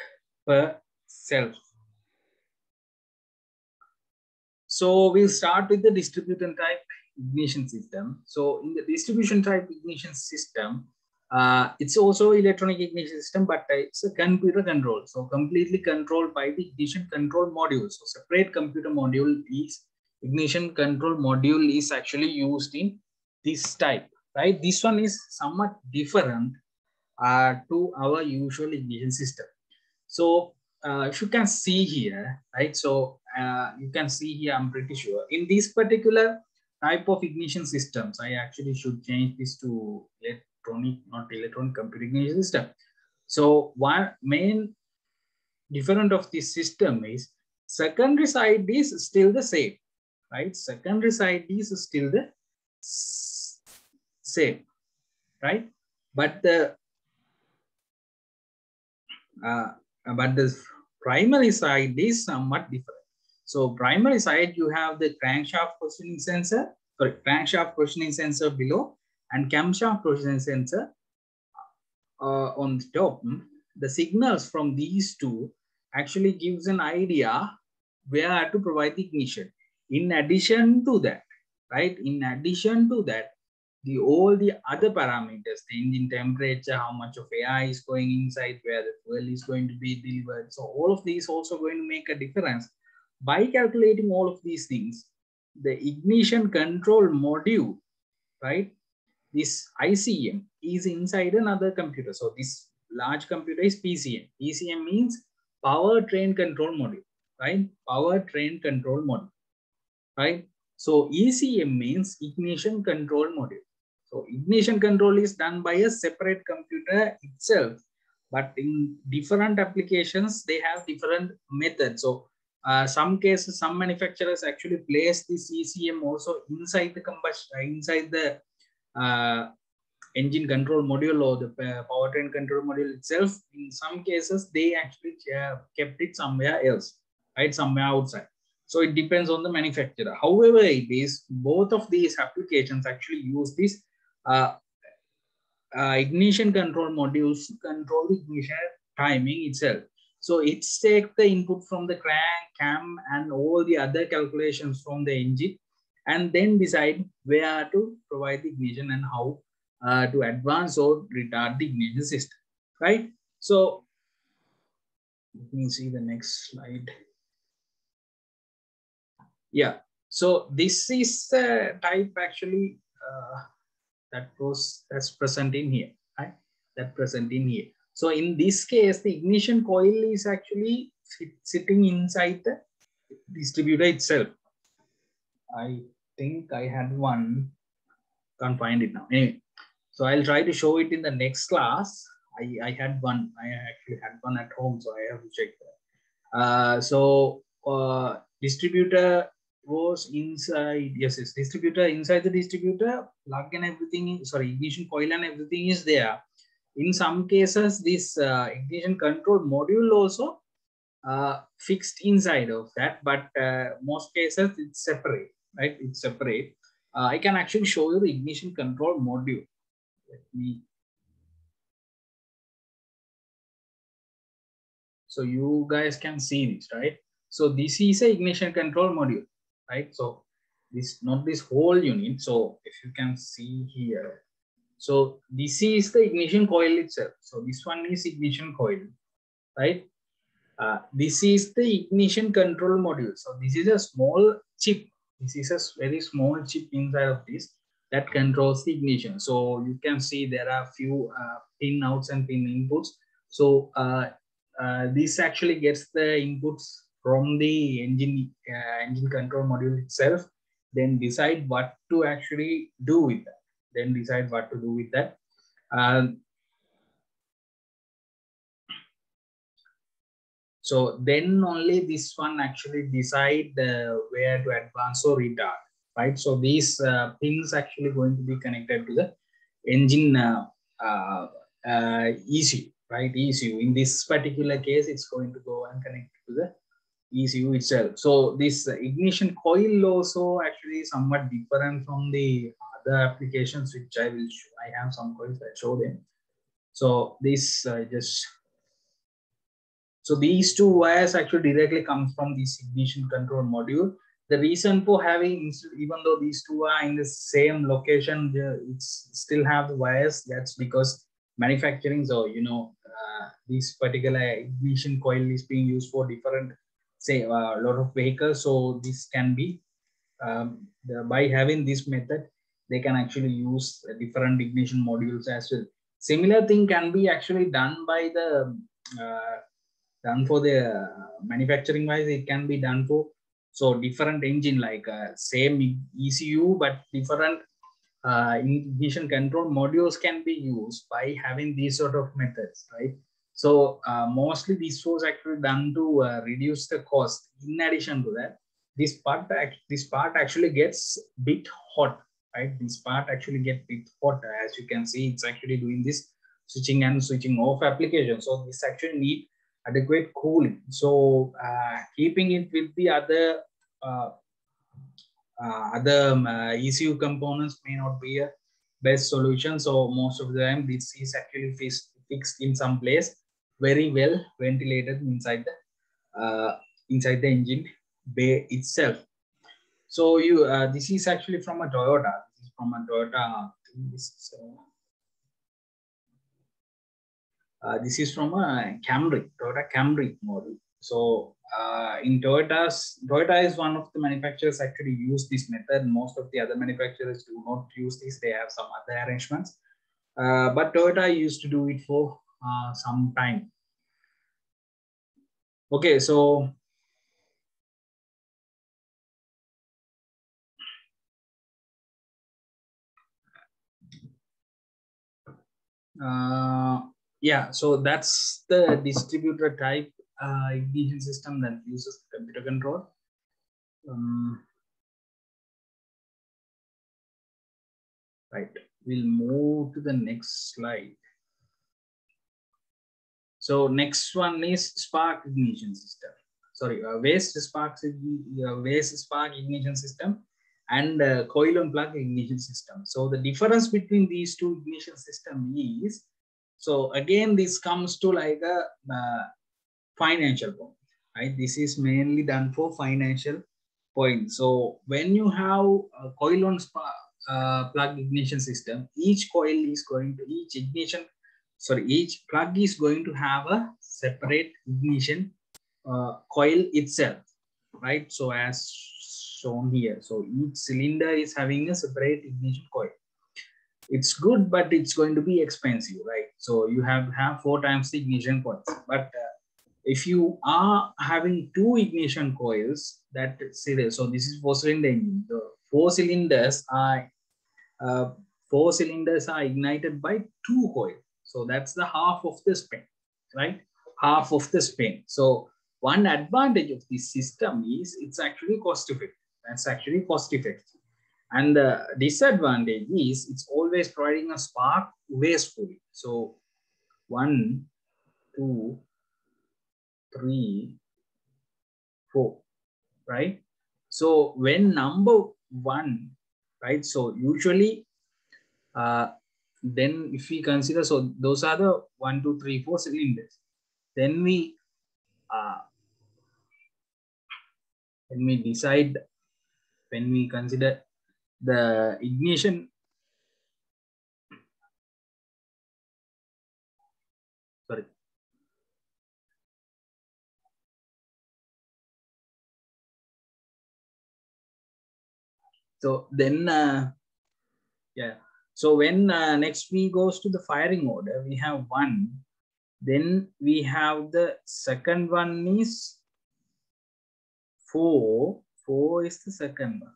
per cell. So we'll start with the distribution type ignition system. So in the distribution type ignition system, it's also electronic ignition system, but it's a computer control. So completely controlled by the ignition control module. So separate computer module is ignition control module is actually used in this type, right? This one is somewhat different to our usual ignition system. So if you can see here, right? So you can see here, I'm pretty sure in this particular type of ignition systems, I actually should change this to electronic, not electronic computer ignition system. So one main difference of this system is secondary side is still the same, right? Secondary side is still the same, right? But the primary side is somewhat different. So primary side, you have the crankshaft positioning sensor, crankshaft positioning sensor below, and camshaft positioning sensor on the top. The signals from these two actually gives an idea where to provide the ignition. In addition to that, right? In addition to that, all the other parameters, the engine temperature, how much of air is going inside, where the fuel is going to be delivered. So all of these also going to make a difference. By calculating all of these things, the ignition control module, right? This ICM is inside another computer. So this large computer is PCM. PCM means power train control module, right? Power train control module, right? So ECM means ignition control module. So ignition control is done by a separate computer itself, but in different applications, they have different methods. So some cases, some manufacturers actually place this ECM also inside the combustion, inside the engine control module or the powertrain control module itself. In some cases, they actually kept it somewhere else, right? Somewhere outside. So it depends on the manufacturer. However, it is both of these applications actually use this ignition control modules to control the ignition timing itself. So it takes the input from the crank, cam, and all the other calculations from the engine, and then decide where to provide the ignition and how to advance or retard the ignition system, right? So let me see the next slide. Yeah, so this is the type actually that's present in here, right? That present in here. So in this case, the ignition coil is actually sitting inside the distributor itself. I think I had one. Can't find it now. Anyway, so I'll try to show it in the next class. I had one. I actually had one at home, so I have to check that. Distributor was inside. Yes, it's distributor inside the distributor. Plug and everything. Sorry, ignition coil and everything is there. In some cases, this ignition control module also fixed inside of that, but most cases it's separate, right? It's separate. I can actually show you the ignition control module. Let me. So you guys can see this, right? So this is a ignition control module, right? So this, not this whole unit. So if you can see here, so this is the ignition coil itself. So this one is ignition coil, right? This is the ignition control module. So this is a small chip. This is a very small chip inside of this that controls the ignition. So you can see there are few pin outs and pin inputs. So this actually gets the inputs from the engine control module itself. Then decide what to actually do with that. Then decide what to do with that. So then only this one actually decide where to advance or retard, right? So these pins actually going to be connected to the engine ECU, right? ECU. In this particular case, it's going to go and connect to the ECU itself. So this ignition coil also actually somewhat different from the other applications which I will show. I have some coils that show them. So this so these two wires actually directly comes from this ignition control module. The reason for having, even though these two are in the same location, it's still have the wires. That's because manufacturing. So this particular ignition coil is being used for different, say, a lot of vehicles. So this can be by having this method, they can actually use different ignition modules as well. Similar thing can be actually done by the done for the manufacturing wise. It can be done for different engine, like same ECU but different ignition control modules can be used by having these sort of methods, right? So mostly this was actually done to reduce the cost. In addition to that, this part actually gets bit hot, right? This part actually get bit hot. As you can see, it's actually doing this switching and switching off application. So this actually need adequate cooling. So keeping it with the other ECU components may not be a best solution. So most of the time, this is actually fixed in some place, very well ventilated inside the engine bay itself. So this is actually from a Toyota. This is from a Toyota. This is from a Toyota Camry model. So in Toyota is one of the manufacturers actually use this method. Most of the other manufacturers do not use this. They have some other arrangements. But Toyota used to do it for some time. Okay, so yeah, so that's the distributor type ignition system that uses computer control. Right, we'll move to the next slide. So next one is spark ignition system. Sorry, waste spark ignition system and coil on plug ignition system. So the difference between these two ignition system is, so again, this comes to like a financial point, right? This is mainly done for financial point. So when you have a coil on plug ignition system, each coil is going to, each plug is going to have a separate ignition coil itself, right? So as shown here, so each cylinder is having a separate ignition coil. It's good, but it's going to be expensive, right? So you have 4 times the ignition coils. But if you are having 2 ignition coils, that so this is 4-cylinder engine. The 4 cylinders are 4 cylinders are ignited by 2 coils. So that's the half of the spin, right? Half of the spin. So one advantage of this system is it's actually cost effective. That's actually cost effective. And the disadvantage is it's always providing a spark wastefully. So 1, 2, 3, 4, right? So when number 1, right? So usually, then if we consider, so those are the 1, 2, 3, 4 cylinders. Then we decide, when we consider the ignition, sorry. So then, yeah. So when next we goes to the firing order, we have 1. Then we have the second one is 4. 4 is the second one.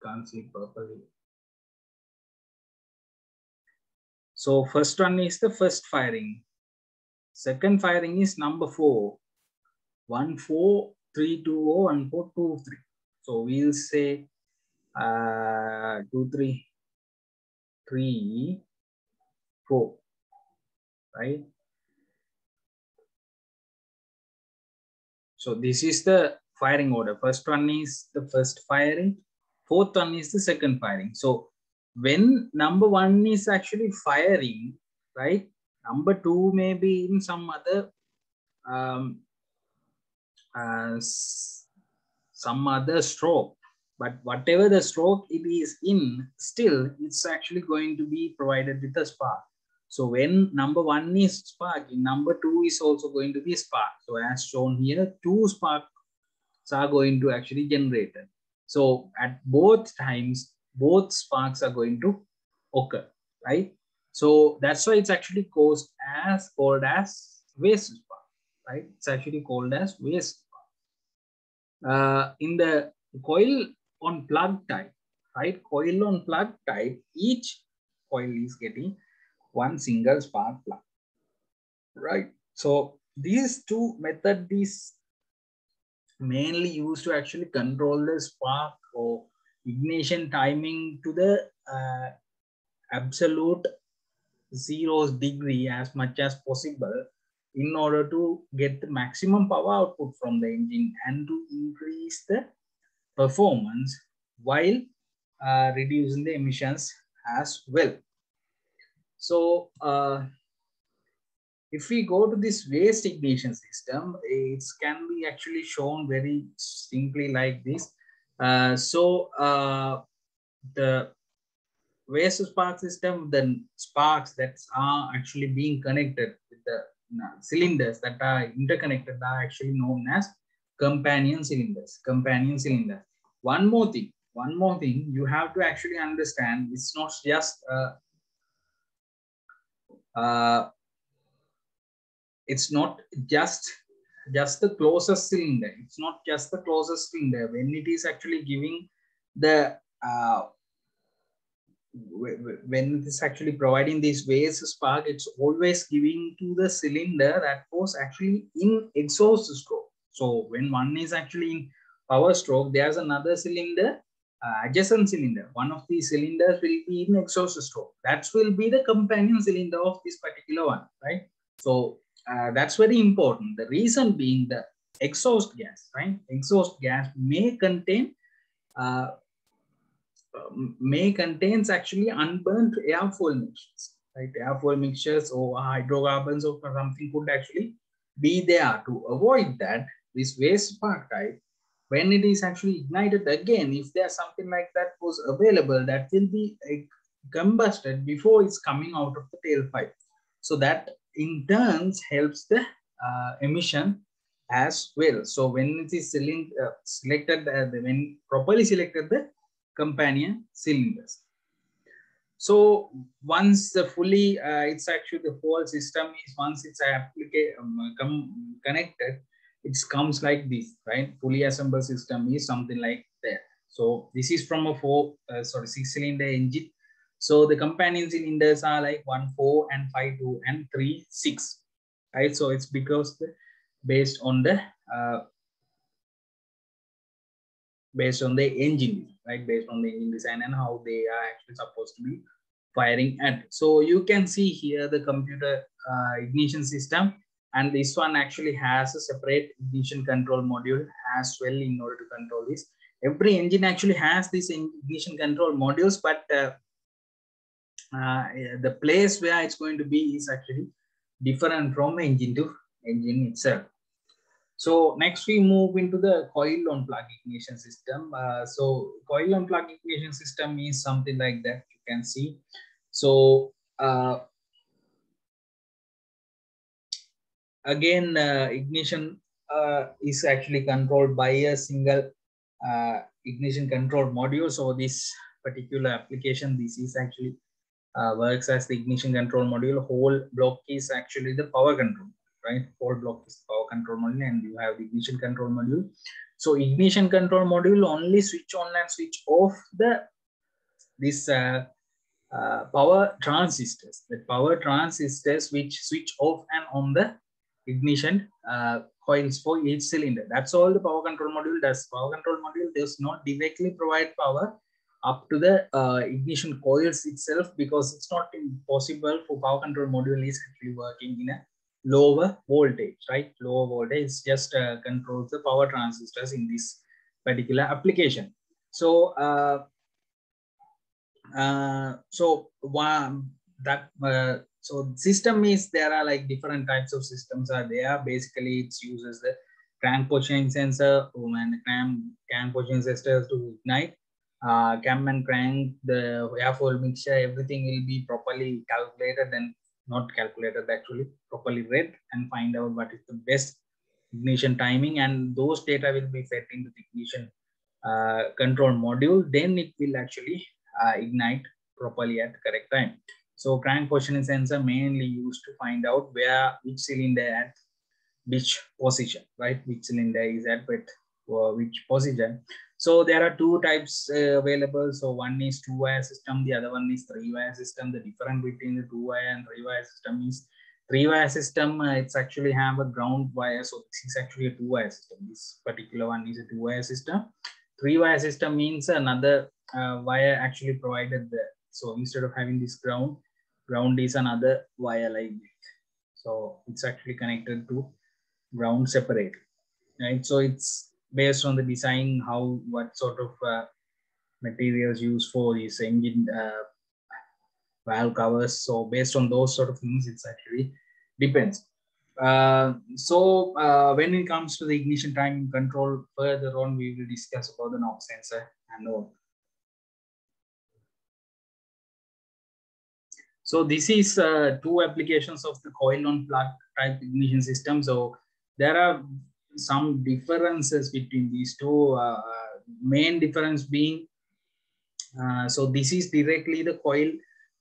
Can't see properly. So first one is the first firing. Second firing is number 4. 1, 4, 3, 2, 0, 1, 4, 2, 3. So we'll say 2, 3, 3, 4, right? So this is the firing order. First one is the first firing. Fourth one is the second firing. So when number 1 is actually firing, right? Number 2 may be in some other stroke, but whatever the stroke it is in, still it's actually going to be provided with a spark. So when number 1 is sparking, number 2 is also going to be spark. So as shown here, 2 sparks are going to actually generate it. So at both times, both sparks are going to occur, right? So that's why it's actually called as waste spark, right? It's actually called as waste spark. In the coil on plug type, right? Coil on plug type, each coil is getting 1 single spark plug, right? So these two methods is mainly used to actually control the spark or ignition timing to the absolute 0 degree as much as possible, in order to get the maximum power output from the engine and to increase the performance while reducing the emissions as well. So if we go to this waste ignition system, it can be actually shown very simply like this. The waste spark system, the sparks that are actually being connected with the cylinders that are interconnected are actually known as companion cylinders. Companion cylinders. One more thing you have to actually understand, it's not just it's not just the closest cylinder. It's not just the closest cylinder. When it is actually giving the when it is actually providing this waste spark, it's always giving to the cylinder that was actually in exhaust stroke. So when one is actually in power stroke, there's another cylinder, adjacent cylinder. One of these cylinders will be in exhaust stroke. That will be the companion cylinder of this particular one, right? So that's very important. The reason being the exhaust gas, right? Exhaust gas may contains actually unburnt airfoil mixtures, right? Airfoil mixtures or hydrocarbons or something could actually be there. To avoid that, this waste spark type, when it is actually ignited again, if there's something like that was available, that will be combusted before it's coming out of the tailpipe. So that in turn helps the emission as well. So when it is selected, when properly selected the companion cylinders. So once the fully, it's actually the whole system is, once it's connected, it comes like this, right? Fully assembled system is something like that. So this is from a 6-cylinder engine. So the companion cylinders are like 1, 4 and 5, 2 and 3, 6, right? So it's because based on the engine, right? Based on the engine design and how they are actually supposed to be firing at. So you can see here the computer ignition system, and this one actually has a separate ignition control module as well in order to control this. Every engine actually has this ignition control modules, but the place where it's going to be is actually different from engine to engine itself. So next we move into the coil on plug ignition system. So coil on plug ignition system is something like that, you can see. So again, ignition is actually controlled by a single ignition control module. So this particular application, this is actually works as the ignition control module. Whole block is actually the power control, right? Whole block is power control module, and you have the ignition control module. So ignition control module only switch on and switch off this power transistors. The power transistors which switch off and on the ignition coils for each cylinder. That's all the power control module does. Power control module does not directly provide power up to the ignition coils itself, because it's not possible for power control module is actually working in a lower voltage, right? Lower voltage just controls the power transistors in this particular application. So so system is, there are like different types of systems are there. Basically it uses the crank positioning sensor and the crank positioning sensor to ignite. Cam and crank, the airfoil mixture, everything will be properly calculated, and not calculated actually, properly read and find out what is the best ignition timing, and those data will be fed into the ignition control module. Then it will actually ignite properly at correct time. So crank positioning sensor mainly used to find out which cylinder at which position, right? Which cylinder is at which position. So there are two types available. So one is 2-wire system, the other one is 3-wire system. The difference between the 2-wire and 3-wire system is 3-wire system, it's actually have a ground wire. So this is actually a 2-wire system. This particular one is a 2-wire system. 3-wire system means another wire actually provided there. So instead of having this ground is another wire like that. So it's actually connected to ground separate, right? So it's based on the design, what sort of materials used for this engine valve covers. So based on those sort of things, it's actually depends. When it comes to the ignition timing control, further on we will discuss about the knob sensor and all. So this is two applications of the coil on plug type ignition system. So there are some differences between these two. Main difference being, so this is directly, the coil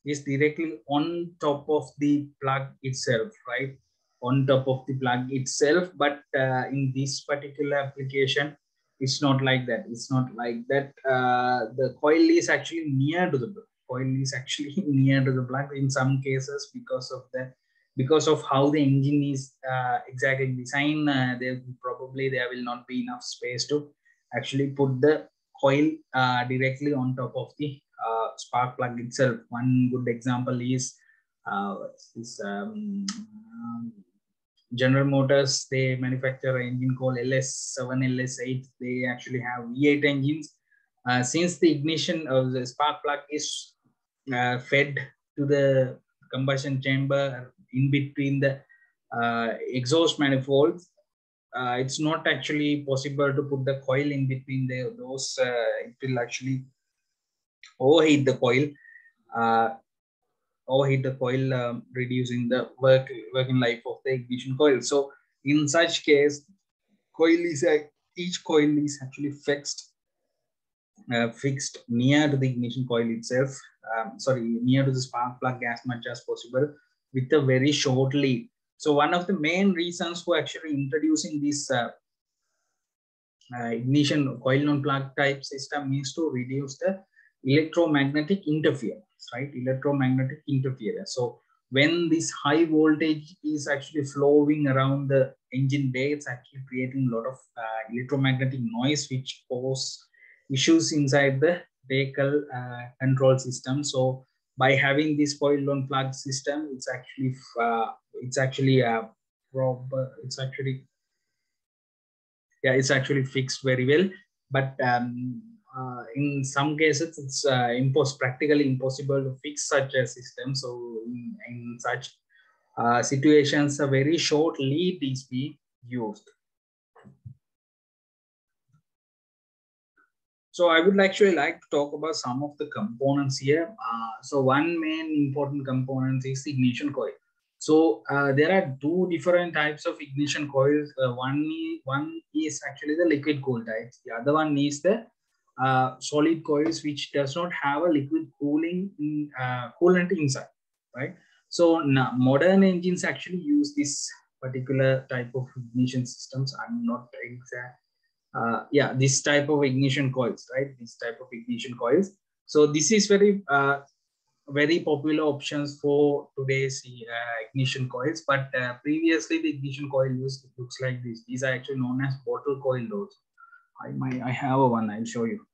is directly on top of the plug itself, right? On top of the plug itself. But in this particular application, it's not like that. It's not like that. The coil is actually near to the plug. Coil is actually near to the plug in some cases because of how the engine is exactly designed. There will not be enough space to actually put the coil directly on top of the spark plug itself. One good example is General Motors. They manufacture an engine called LS7, LS8. They actually have V8 engines. Since the ignition of the spark plug is fed to the combustion chamber in between the exhaust manifolds, it's not actually possible to put the coil in between those. It will actually overheat the coil, reducing the working life of the ignition coil. So in such case, each coil is actually fixed near to the ignition coil itself. Near to the spark plug as much as possible with a very short lead. So one of the main reasons for actually introducing this ignition coil on plug type system is to reduce the electromagnetic interference. flags, right? Electromagnetic interference. So when this high voltage is actually flowing around the engine bay, it's actually creating a lot of electromagnetic noise, which cause issues inside the vehicle control system. So by having this coil on plug system, it's actually it's actually fixed very well. But in some cases, it's practically impossible to fix such a system. So in such situations, a very short lead is being used. So I would actually like to talk about some of the components here. So one main important component is the ignition coil. So there are two different types of ignition coils. One is actually the liquid cool type. The other one is the solid coils, which does not have a liquid coolant inside, right? So now modern engines actually use this particular type of ignition systems. I'm not exact. This type of ignition coils, right? This type of ignition coils. So this is very popular options for today's ignition coils. But previously, the ignition coil looks like this. These are actually known as bottle coil doors. I have one. I'll show you.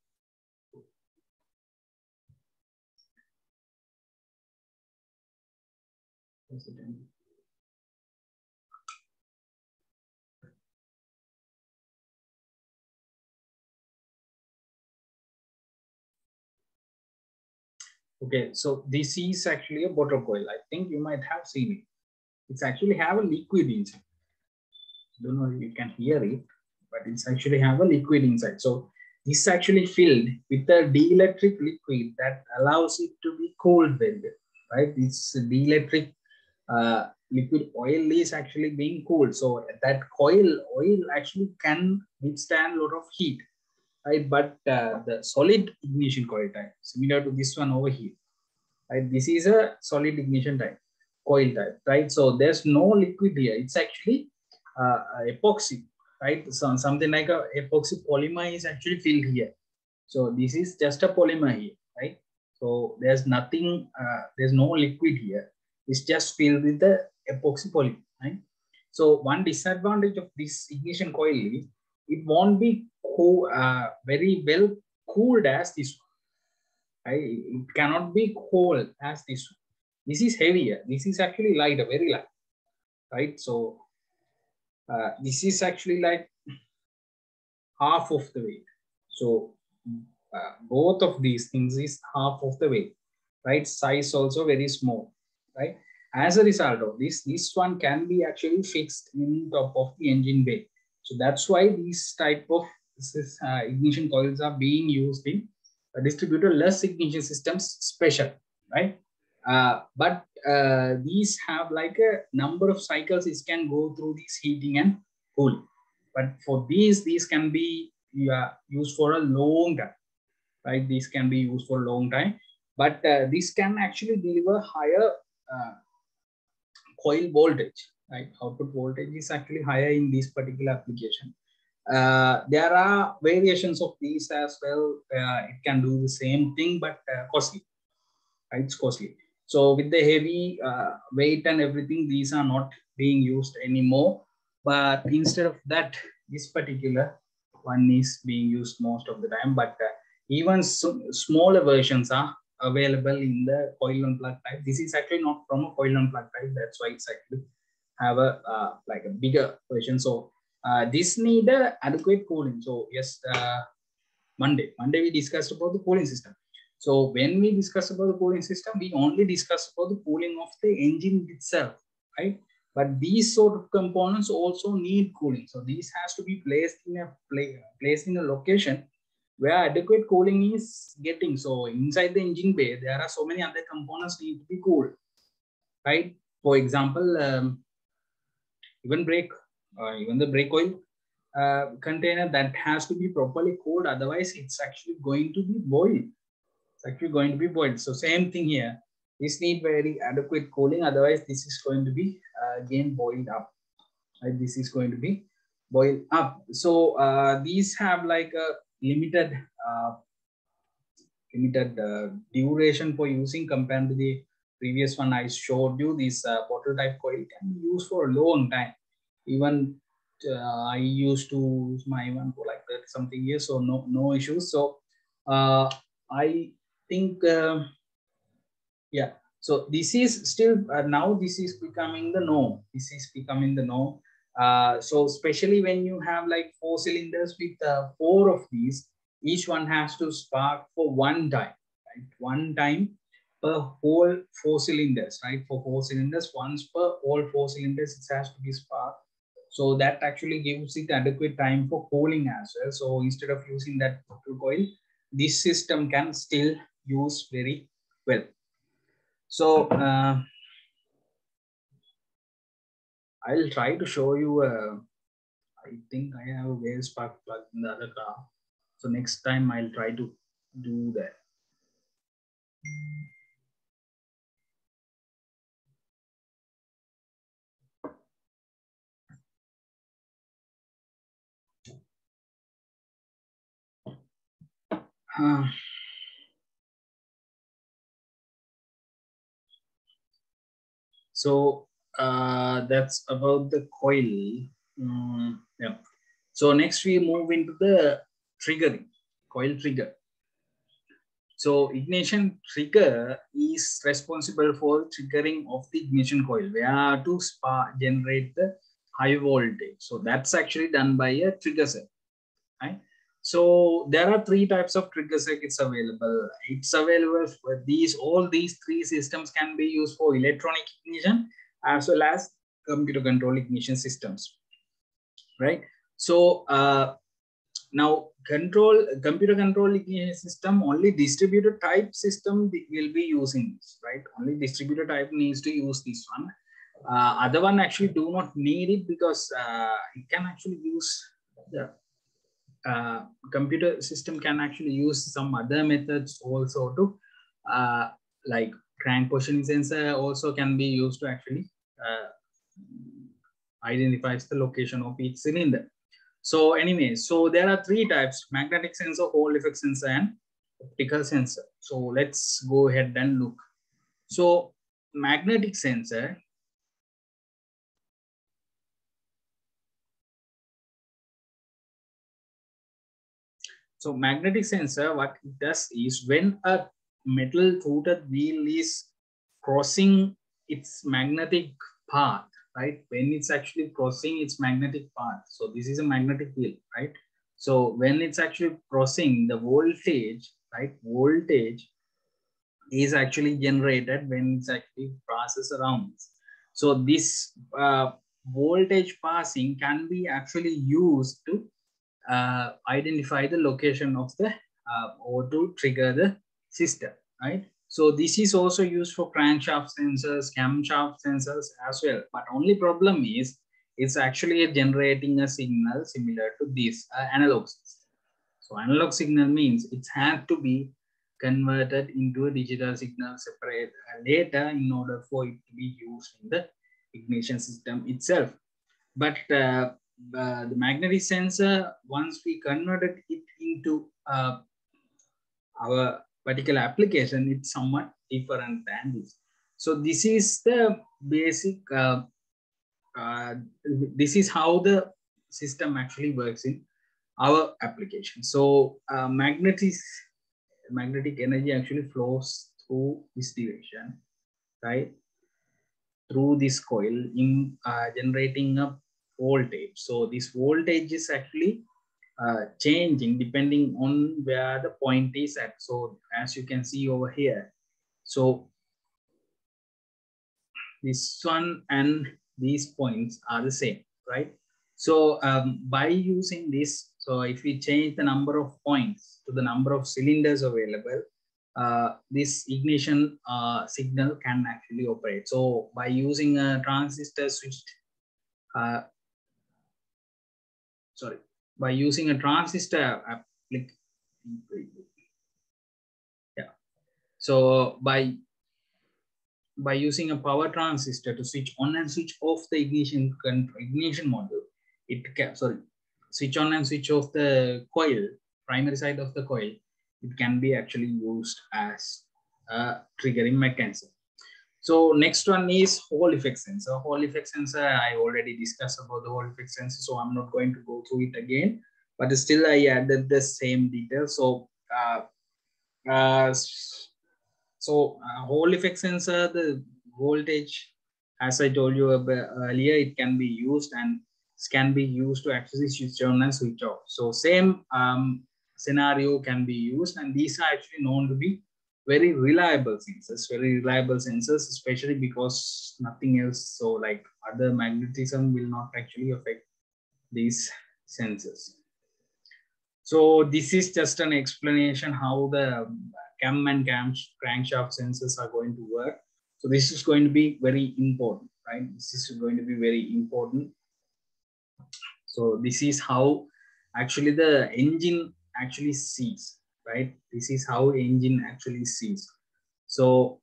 Okay, so this is actually a bottle coil. I think you might have seen it. It's actually have a liquid inside. I don't know if you can hear it, but it's actually have a liquid inside. So this is actually filled with a dielectric liquid that allows it to be cooled very well, right? This dielectric liquid oil is actually being cooled. So that oil actually can withstand a lot of heat, right? But the solid ignition coil type, similar to this one over here, right? This is a solid ignition type, coil type, right? So there's no liquid here. It's actually epoxy, right? So something like a epoxy polymer is actually filled here. So this is just a polymer here, right? So there's nothing, there's no liquid here. It's just filled with the epoxy polymer, right? So one disadvantage of this ignition coil is it won't be very well cooled as this one. Right? It cannot be cold as this one. This is heavier. This is actually lighter, very light, right? So this is actually like half of the weight. So both of these things is half of the weight, right? Size also very small, right? As a result of this one can be actually fixed in top of the engine bay. So that's why these type of ignition coils are being used in distributor-less ignition systems special, right? But these have like a number of cycles it can go through this heating and cooling. But for these can be used for a long time, right? These can be used for a long time, but this can actually deliver higher coil voltage, right? Output voltage is actually higher in this particular application. There are variations of these as well. It can do the same thing, but costly, right? It's costly. So with the heavy weight and everything, these are not being used anymore. But instead of that, this particular one is being used most of the time. But even smaller versions are available in the coil on plug type. This is actually not from a coil on plug type. That's why it's actually have a like a bigger version. So this need adequate cooling. So yes, Monday we discussed about the cooling system. So when we discuss about the cooling system, we only discuss about the cooling of the engine itself, right? But these sort of components also need cooling. So these has to be placed in a location where adequate cooling is getting. So inside the engine bay, there are so many other components need to be cooled, right? For example, even the brake oil container that has to be properly cooled. Otherwise, it's actually going to be boiled. It's actually going to be boiled. So same thing here. This need very adequate cooling. Otherwise, this is going to be again boiled up. Right? This is going to be boiled up. So these have like a limited limited duration for using compared to the previous one I showed you. This bottle type coil can be used for a long time. Even I used to use my one for like 30 something years, so no issues. So I think yeah. So this is still now this is becoming the norm. This is becoming the norm. So especially when you have like 4 cylinders with 4 of these, each one has to spark for one time, right? One time per whole 4 cylinders, right? For 4 cylinders, once per all 4 cylinders, it has to be sparked. So that actually gives it adequate time for cooling as well. So instead of using that coil, this system can still use very well. So I'll try to show you. I think I have a wave spark plug in the other car. So next time I'll try to do that. So that's about the coil. Yeah. So next we move into the triggering, coil trigger. So ignition trigger is responsible for triggering of the ignition coil where to generate the high voltage. So that's actually done by a trigger circuit, right? So there are 3 types of trigger circuits available. It's available for all these 3 systems can be used for electronic ignition as well as computer control ignition systems, right? So now computer control ignition system, only distributed type system will be using this, right? Only distributed type needs to use this one. Other one actually do not need it because it can actually use the computer system can actually use some other methods also to like crank positioning sensor also can be used to actually identifies the location of each cylinder. So anyway, so there are 3 types: magnetic sensor, Hall effect sensor, and optical sensor. So let's go ahead and look. So magnetic sensor, so magnetic sensor, what it does is when a metal toothed wheel is crossing its magnetic path, right? When it's actually crossing its magnetic path. So this is a magnetic wheel, right? So when it's actually crossing the voltage, right? Voltage is actually generated when it's actually passes around. So this voltage passing can be actually used to identify the location of the or to trigger the system, right? So this is also used for crankshaft sensors, camshaft sensors as well. But only problem is it's actually generating a signal similar to this analog system. So analog signal means it had to be converted into a digital signal separate later in order for it to be used in the ignition system itself. But the magnetic sensor, once we converted it into our particular application, it's somewhat different than this. So this is the basic, this is how the system actually works in our application. So magnetic energy actually flows through this direction, right? Through this coil in generating a voltage. So this voltage is actually changing depending on where the point is at. So as you can see over here, so this one and these points are the same, right? So by using this, so if we change the number of points to the number of cylinders available, this ignition signal can actually operate. So by using a transistor switched, by using a transistor yeah. So by using a power transistor to switch on and switch off the ignition module, it can switch on and switch off the coil, primary side of the coil. it can be actually used as a triggering mechanism. So next one is Hall effect sensor. Hall effect sensor, I already discussed about the Hall effect sensor, so I'm not going to go through it again, but still I added the same details. So Hall effect sensor, the voltage, as I told you earlier, it can be used and can be used to actually switch on and switch off. So same scenario can be used, and these are actually known to be very reliable sensors, especially because nothing else. So like other magnetism will not actually affect these sensors. So this is just an explanation how the cam and crankshaft sensors are going to work. So this is going to be very important, right? This is going to be very important. So this is how actually the engine actually sees, right? This is how engine actually sees. So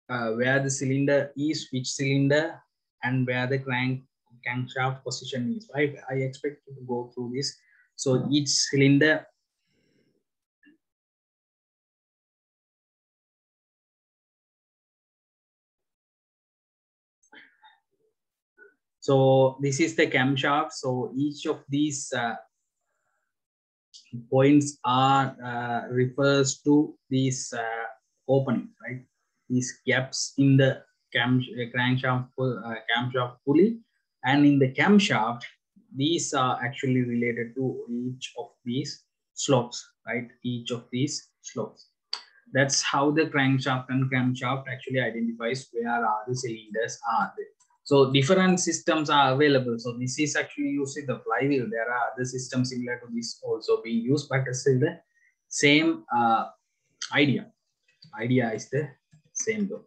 where the cylinder is, which cylinder, and where the crankshaft position is, right? I expect you to go through this. So each cylinder, so this is the camshaft. So each of these points are refers to these openings, right? These gaps in the camshaft pulley, and in the camshaft, these are actually related to each of these slots, right? Each of these slots. That's how the crankshaft and camshaft actually identifies where are the cylinders are there. So different systems are available. So this is actually using the flywheel. There are other systems similar to this also being used, but still the same idea. Idea is the same though.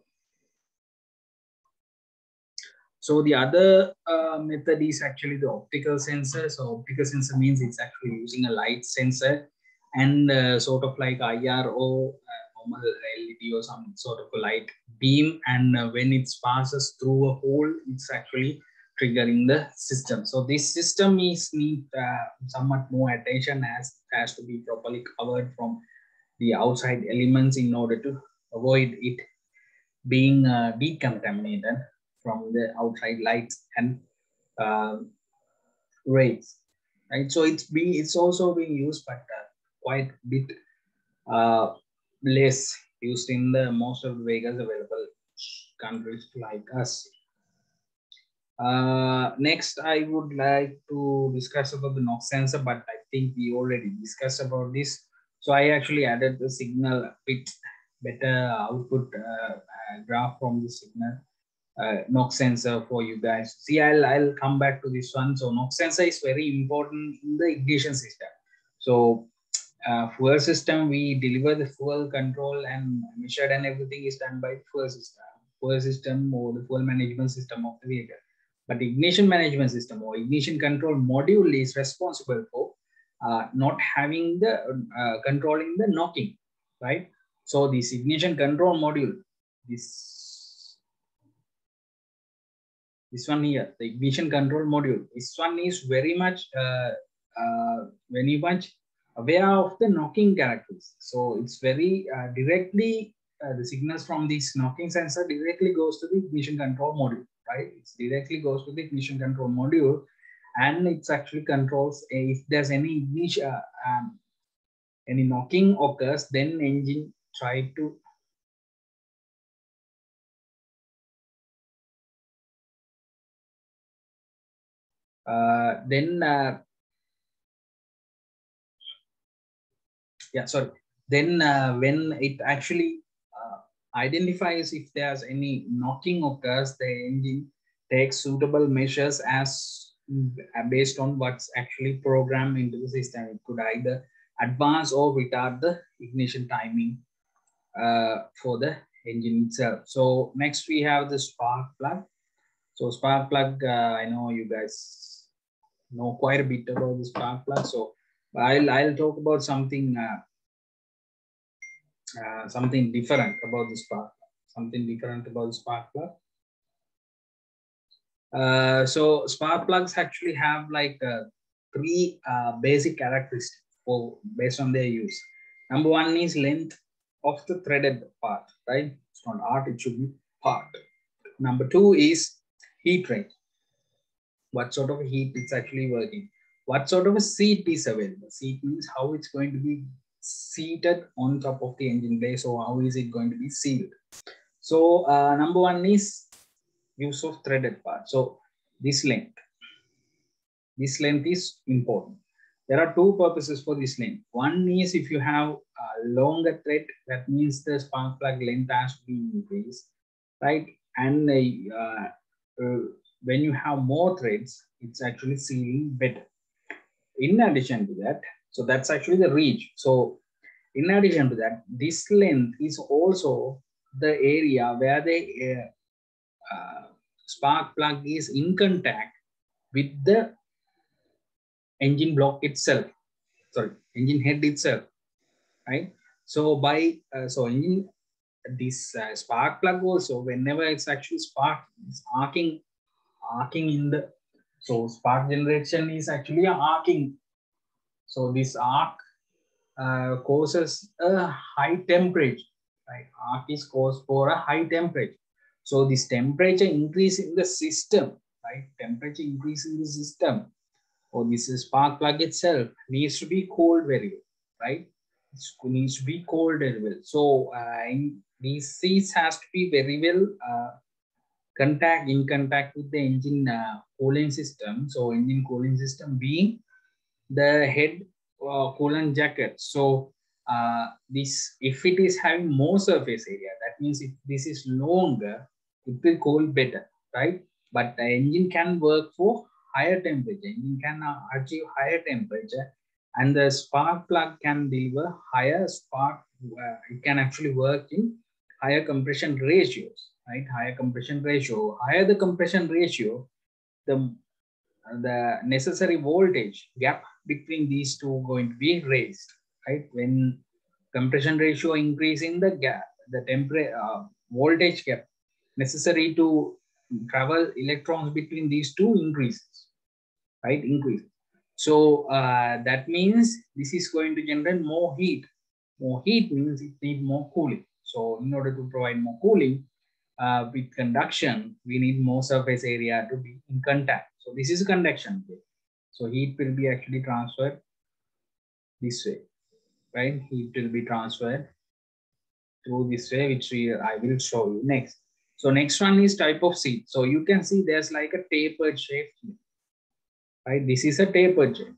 So the other method is actually the optical sensor. So optical sensor means it's actually using a light sensor and sort of like IRO, normal LED or some sort of a light beam. And when it passes through a hole, it's actually triggering the system. So this system is need somewhat more attention, as has to be properly covered from the outside elements in order to avoid it being decontaminated from the outside lights and rays, right? So it's also being used, but quite a bit less used in the most of the vehicles available countries like us. Next, I would like to discuss about the NOx sensor, but I think we already discussed about this. So I actually added the signal a bit better output graph from the signal NOx sensor for you guys. See, I'll come back to this one. So NOx sensor is very important in the ignition system. So fuel system, we deliver the fuel control and measured and everything is done by fuel system or the fuel management system of the vehicle. But ignition management system or ignition control module is responsible for not having the controlling the knocking, right? So this ignition control module, this one here, the ignition control module, this one is very much aware of the knocking characteristics. So it's very directly, the signals from this knocking sensor directly goes to the ignition control module, right? It directly goes to the ignition control module, and it's actually controls if there's any ignition, any knocking occurs, then engine try to then when it actually identifies if there's any knocking occurs, the engine takes suitable measures as based on what's actually programmed into the system. It could either advance or retard the ignition timing for the engine itself. So next we have the spark plug. So spark plug, I know you guys know quite a bit about the spark plug. So I'll talk about something something different about the spark plug. Something different about the spark plug. So spark plugs actually have like three basic characteristics based on their use. Number one is length of the threaded part, right? It's not art, it should be part. Number two is heat rate. What sort of heat it's actually working. What sort of a seat is available. Seat means how it's going to be seated on top of the engine bay. So how is it going to be sealed? So number one is use of threaded part. So this length is important. There are two purposes for this length. One is if you have a longer thread, that means the spark plug length has to be increased, right? And when you have more threads, it's actually sealing better. In addition to that, so that's actually the reach. So in addition to that, this length is also the area where the spark plug is in contact with the engine block itself, engine head itself, right? So by engine, this spark plug also, whenever it's actually it's arcing in the, so spark generation is actually arcing. So this arc causes a high temperature, right? Arc is caused for a high temperature. So this temperature increase in the system, right? Temperature increase in the system, or this spark plug itself needs to be cooled very well, right? It needs to be cooled very well. So these seats has to be very well in contact with the engine cooling system. So engine cooling system being the head coolant jacket. So this, if it is having more surface area, that means if this is longer, it will cool better, right? But the engine can work for higher temperature. Engine can achieve higher temperature, and the spark plug can deliver higher spark. It can actually work in higher compression ratios, right? Higher compression ratio. Higher the compression ratio, the necessary voltage gap between these two going to be raised, right? When compression ratio increasing, the gap, the temperature voltage gap necessary to travel electrons between these two increases, right? Increase. So that means this is going to generate more heat. More heat means it needs more cooling. So in order to provide more cooling, with conduction, we need more surface area to be in contact. So this is conduction. So heat will be actually transferred this way, right? Heat will be transferred through this way, which I will show you next. So next one is type of seat. So you can see there's like a tapered shape here, right? This is a tapered shape.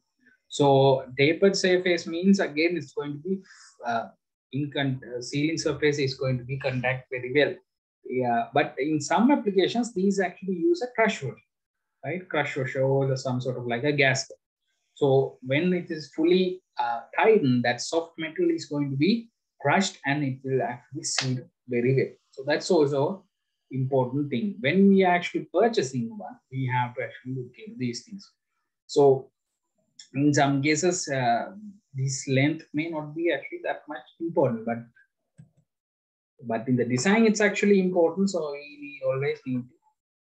So tapered surface means again it's going to be sealing surface is going to be contact very well. Yeah, but in some applications, these actually use a crush washer, right? Crush washer or some sort of like a gasket. So when it is fully tightened, that soft metal is going to be crushed and it will actually seal very well. So that's also important thing. When we are actually purchasing one, we have to actually look into these things. So in some cases, this length may not be actually that much important, but in the design, it's actually important. So we always need to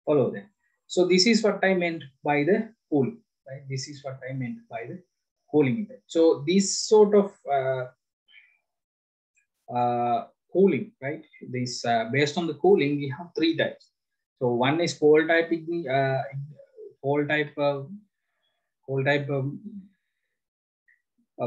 follow them. So this is what I meant by the cooling, right? This is what I meant by the cooling effect. So this sort of cooling, right? This based on the cooling, we have three types. So one is cold type, cold type, cold type.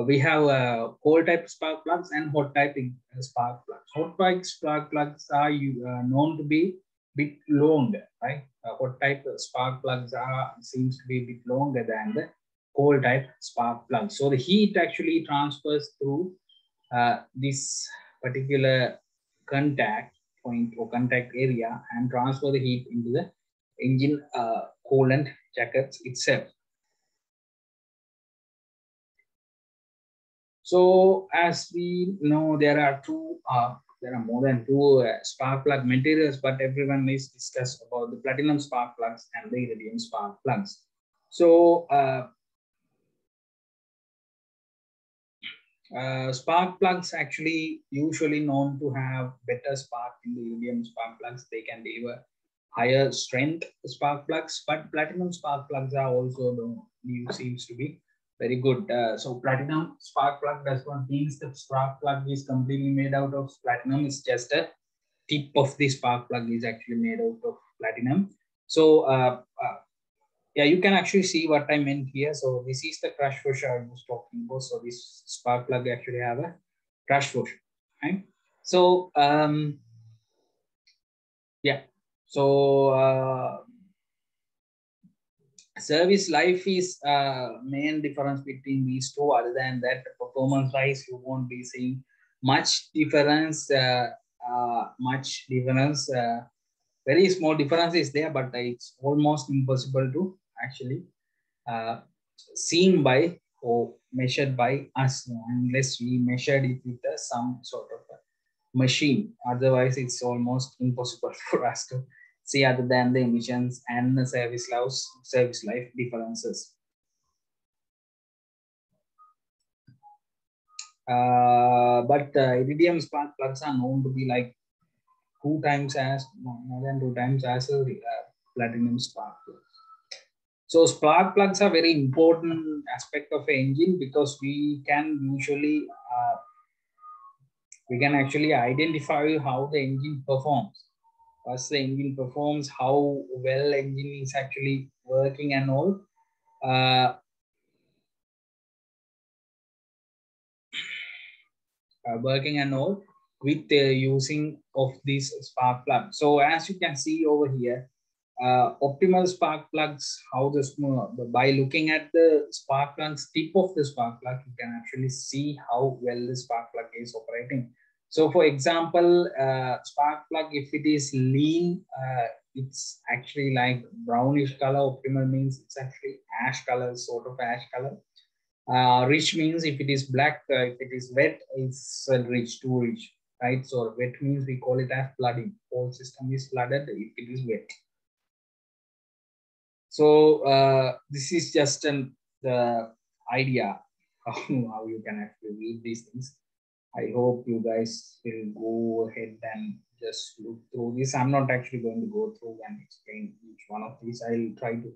We have cold type spark plugs and hot type spark plugs. Hot type spark plugs are known to be bit longer, right? Hot type spark plugs seems to be a bit longer than the cold type spark plugs. So the heat actually transfers through this particular contact point or contact area and transfer the heat into the engine coolant jackets itself. So as we know, there are more than two spark plug materials, but everyone is discussed about the platinum spark plugs and the iridium spark plugs. So spark plugs actually usually known to have better spark in the iridium spark plugs. They can deliver higher strength spark plugs, but platinum spark plugs are also seems to be Very good. So platinum spark plug does not mean the spark plug is completely made out of platinum. It's just a tip of the spark plug is actually made out of platinum. So yeah, you can actually see what I meant here. So this is the crush washer I was talking about. So this spark plug actually have a crush washer, right? So yeah, so service life is main difference between these two. Other than that, performance wise, you won't be seeing much difference. Much difference. Very small difference is there, but it's almost impossible to actually uh, seen by or measured by us unless we measured it with some sort of a machine. Otherwise, it's almost impossible for us to see other than the emissions and the service life differences. But iridium spark plugs are known to be like more than two times as a platinum spark plug. So spark plugs are very important aspect of an engine because we can actually identify how the engine performs. As the engine performs, how well engine is actually working and all. Working and all with the using of this spark plug. So as you can see over here, optimal spark plugs, how this by looking at the spark plugs tip of the spark plug, you can actually see how well the spark plug is operating. So for example, spark plug, if it is lean, it's actually like brownish color. Optimal means it's actually ash color, sort of ash color. Rich means if it is black, if it is wet, it's rich, too rich, right? So wet means we call it as flooding. Whole system is flooded if it is wet. So this is just the idea how you can actually read these things. I hope you guys will go ahead and just look through this. I'm not actually going to go through and explain each one of these. I'll try to.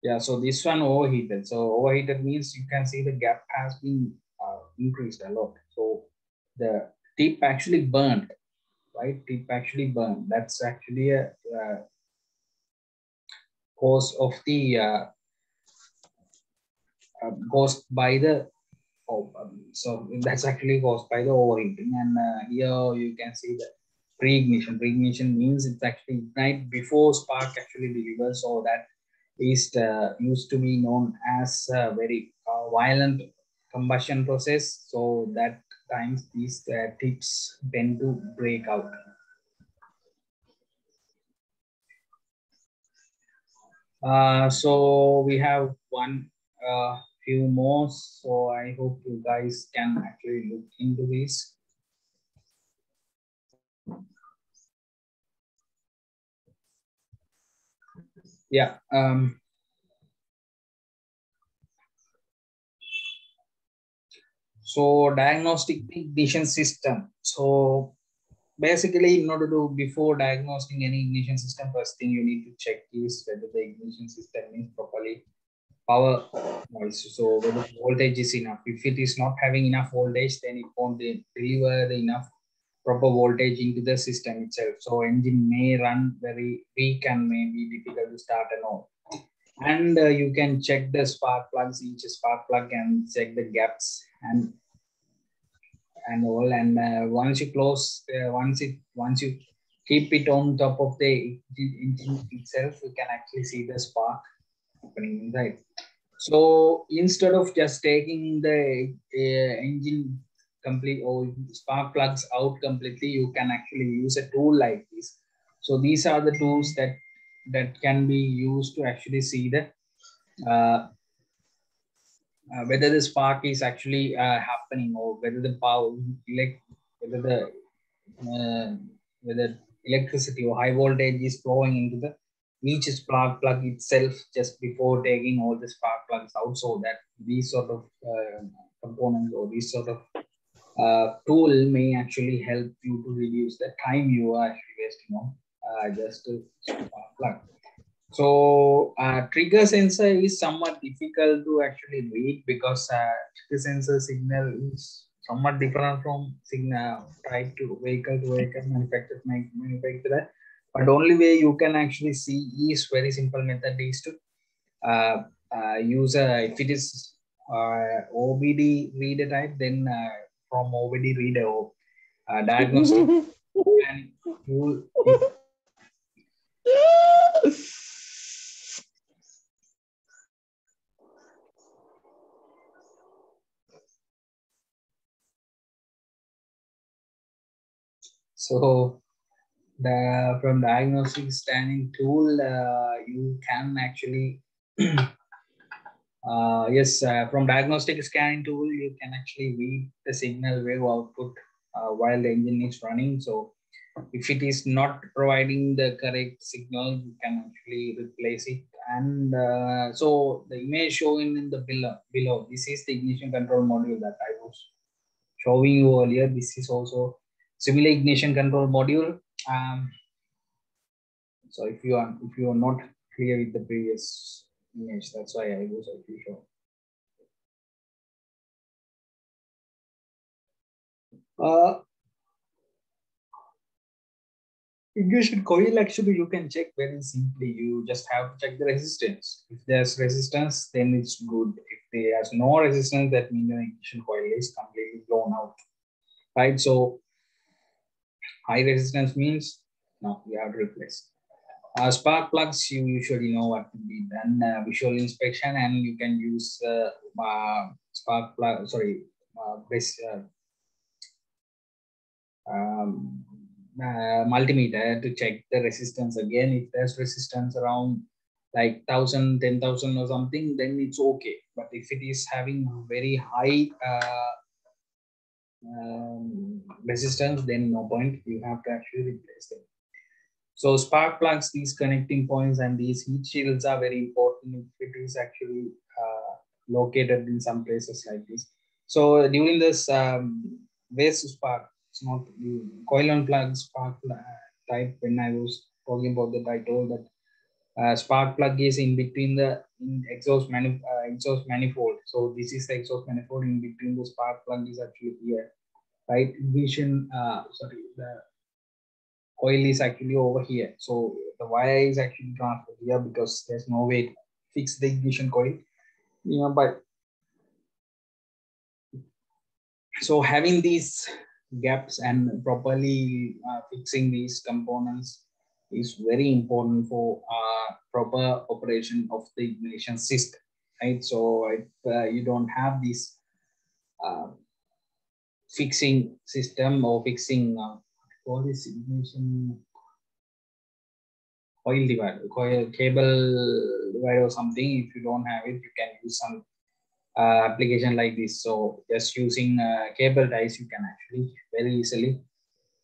Yeah, so this one overheated. So overheated means you can see the gap has been increased a lot. So the tip actually burned, right? Tip actually burned. That's actually a cause of the caused by the so that's actually caused by the overheating. And here you can see the pre-ignition. Pre-ignition means it's actually ignite before spark actually delivers. So that is used to be known as a very violent combustion process. So that times these tips tend to break out. So we have one few more. So I hope you guys can actually look into this. Yeah. So diagnostic ignition system. So basically, in order to before diagnosing any ignition system, first thing you need to check is whether the ignition system is properly power wise. So whether the voltage is enough. If it is not having enough voltage, then it won't deliver the enough proper voltage into the system itself. So engine may run very weak and may be difficult to start and all. And you can check the spark plugs, each spark plug, and check the gaps and all. And once you close, once you keep it on top of the engine itself, you can actually see the spark happening inside. So instead of just taking the engine complete or spark plugs out completely, you can actually use a tool like this. So these are the tools that can be used to actually see the uh, whether the spark is actually happening or whether the power, whether the uh, whether electricity or high voltage is flowing into the each spark plug itself just before taking all the spark plugs out, so that these sort of components or these sort of tool may actually help you to reduce the time you are actually wasting on just a spark plug. So trigger sensor is somewhat difficult to actually read because trigger sensor signal is somewhat different from signal type to vehicle, manufacturer. But only way you can actually see is very simple method is to use if it is OBD reader type, then from OBD reader or diagnostic and tool. So the from diagnostic scanning tool, you can actually yes, from diagnostic scanning tool, you can actually read the signal wave output while the engine is running. So if it is not providing the correct signal, you can actually replace it. And so the image showing in the below, this is the ignition control module that I was showing you earlier. This is also similar ignition control module. So if you are not clear with the previous image, that's why I was actually showing. Ignition coil actually you can check very simply. You just have to check the resistance. If there's resistance, then it's good. If there's no resistance, that means the ignition coil is completely blown out. Right? So high resistance means no, you have to replace. Spark plugs, you usually know what to be done. Visual inspection, and you can use spark plug. Sorry, this um, multimeter to check the resistance again. If there's resistance around like 1,000, 10,000 or something, then it's okay. But if it is having very high resistance, then no point. You have to actually replace them. So spark plugs, these connecting points and these heat shields are very important if it is actually located in some places like this. So during this waste spark, it's not the coil on plug spark type. When I was talking about that, I told that spark plug is in between the exhaust manifold. So this is the exhaust manifold. In between the spark plug is actually here, right? The coil is actually over here. So the wire is actually transferred here because there's no way to fix the ignition coil. But so having these gaps and properly fixing these components is very important for proper operation of the ignition system, right? So if you don't have this uh, fixing system or fixing all this ignition coil cable divider or something. If you don't have it, you can use some application like this. So just using cable ties, you can actually very easily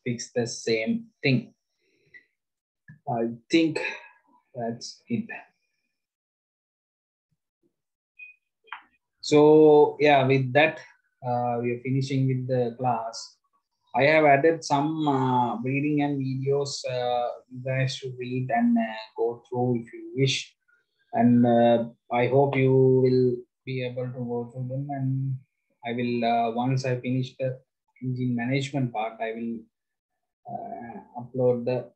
fix the same thing. I think that's it. So yeah, with that, we are finishing with the class. I have added some reading and videos you guys should read and go through if you wish. And I hope you will be able to go through them. And I will once I finish the engine management part, I will upload the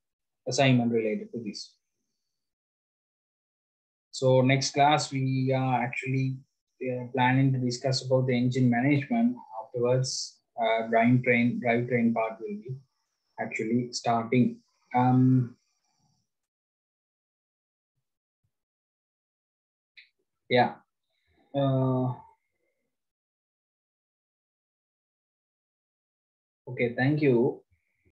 assignment related to this. So next class we are actually planning to discuss about the engine management. Afterwards, drivetrain part will be actually starting. Yeah. Okay, thank you.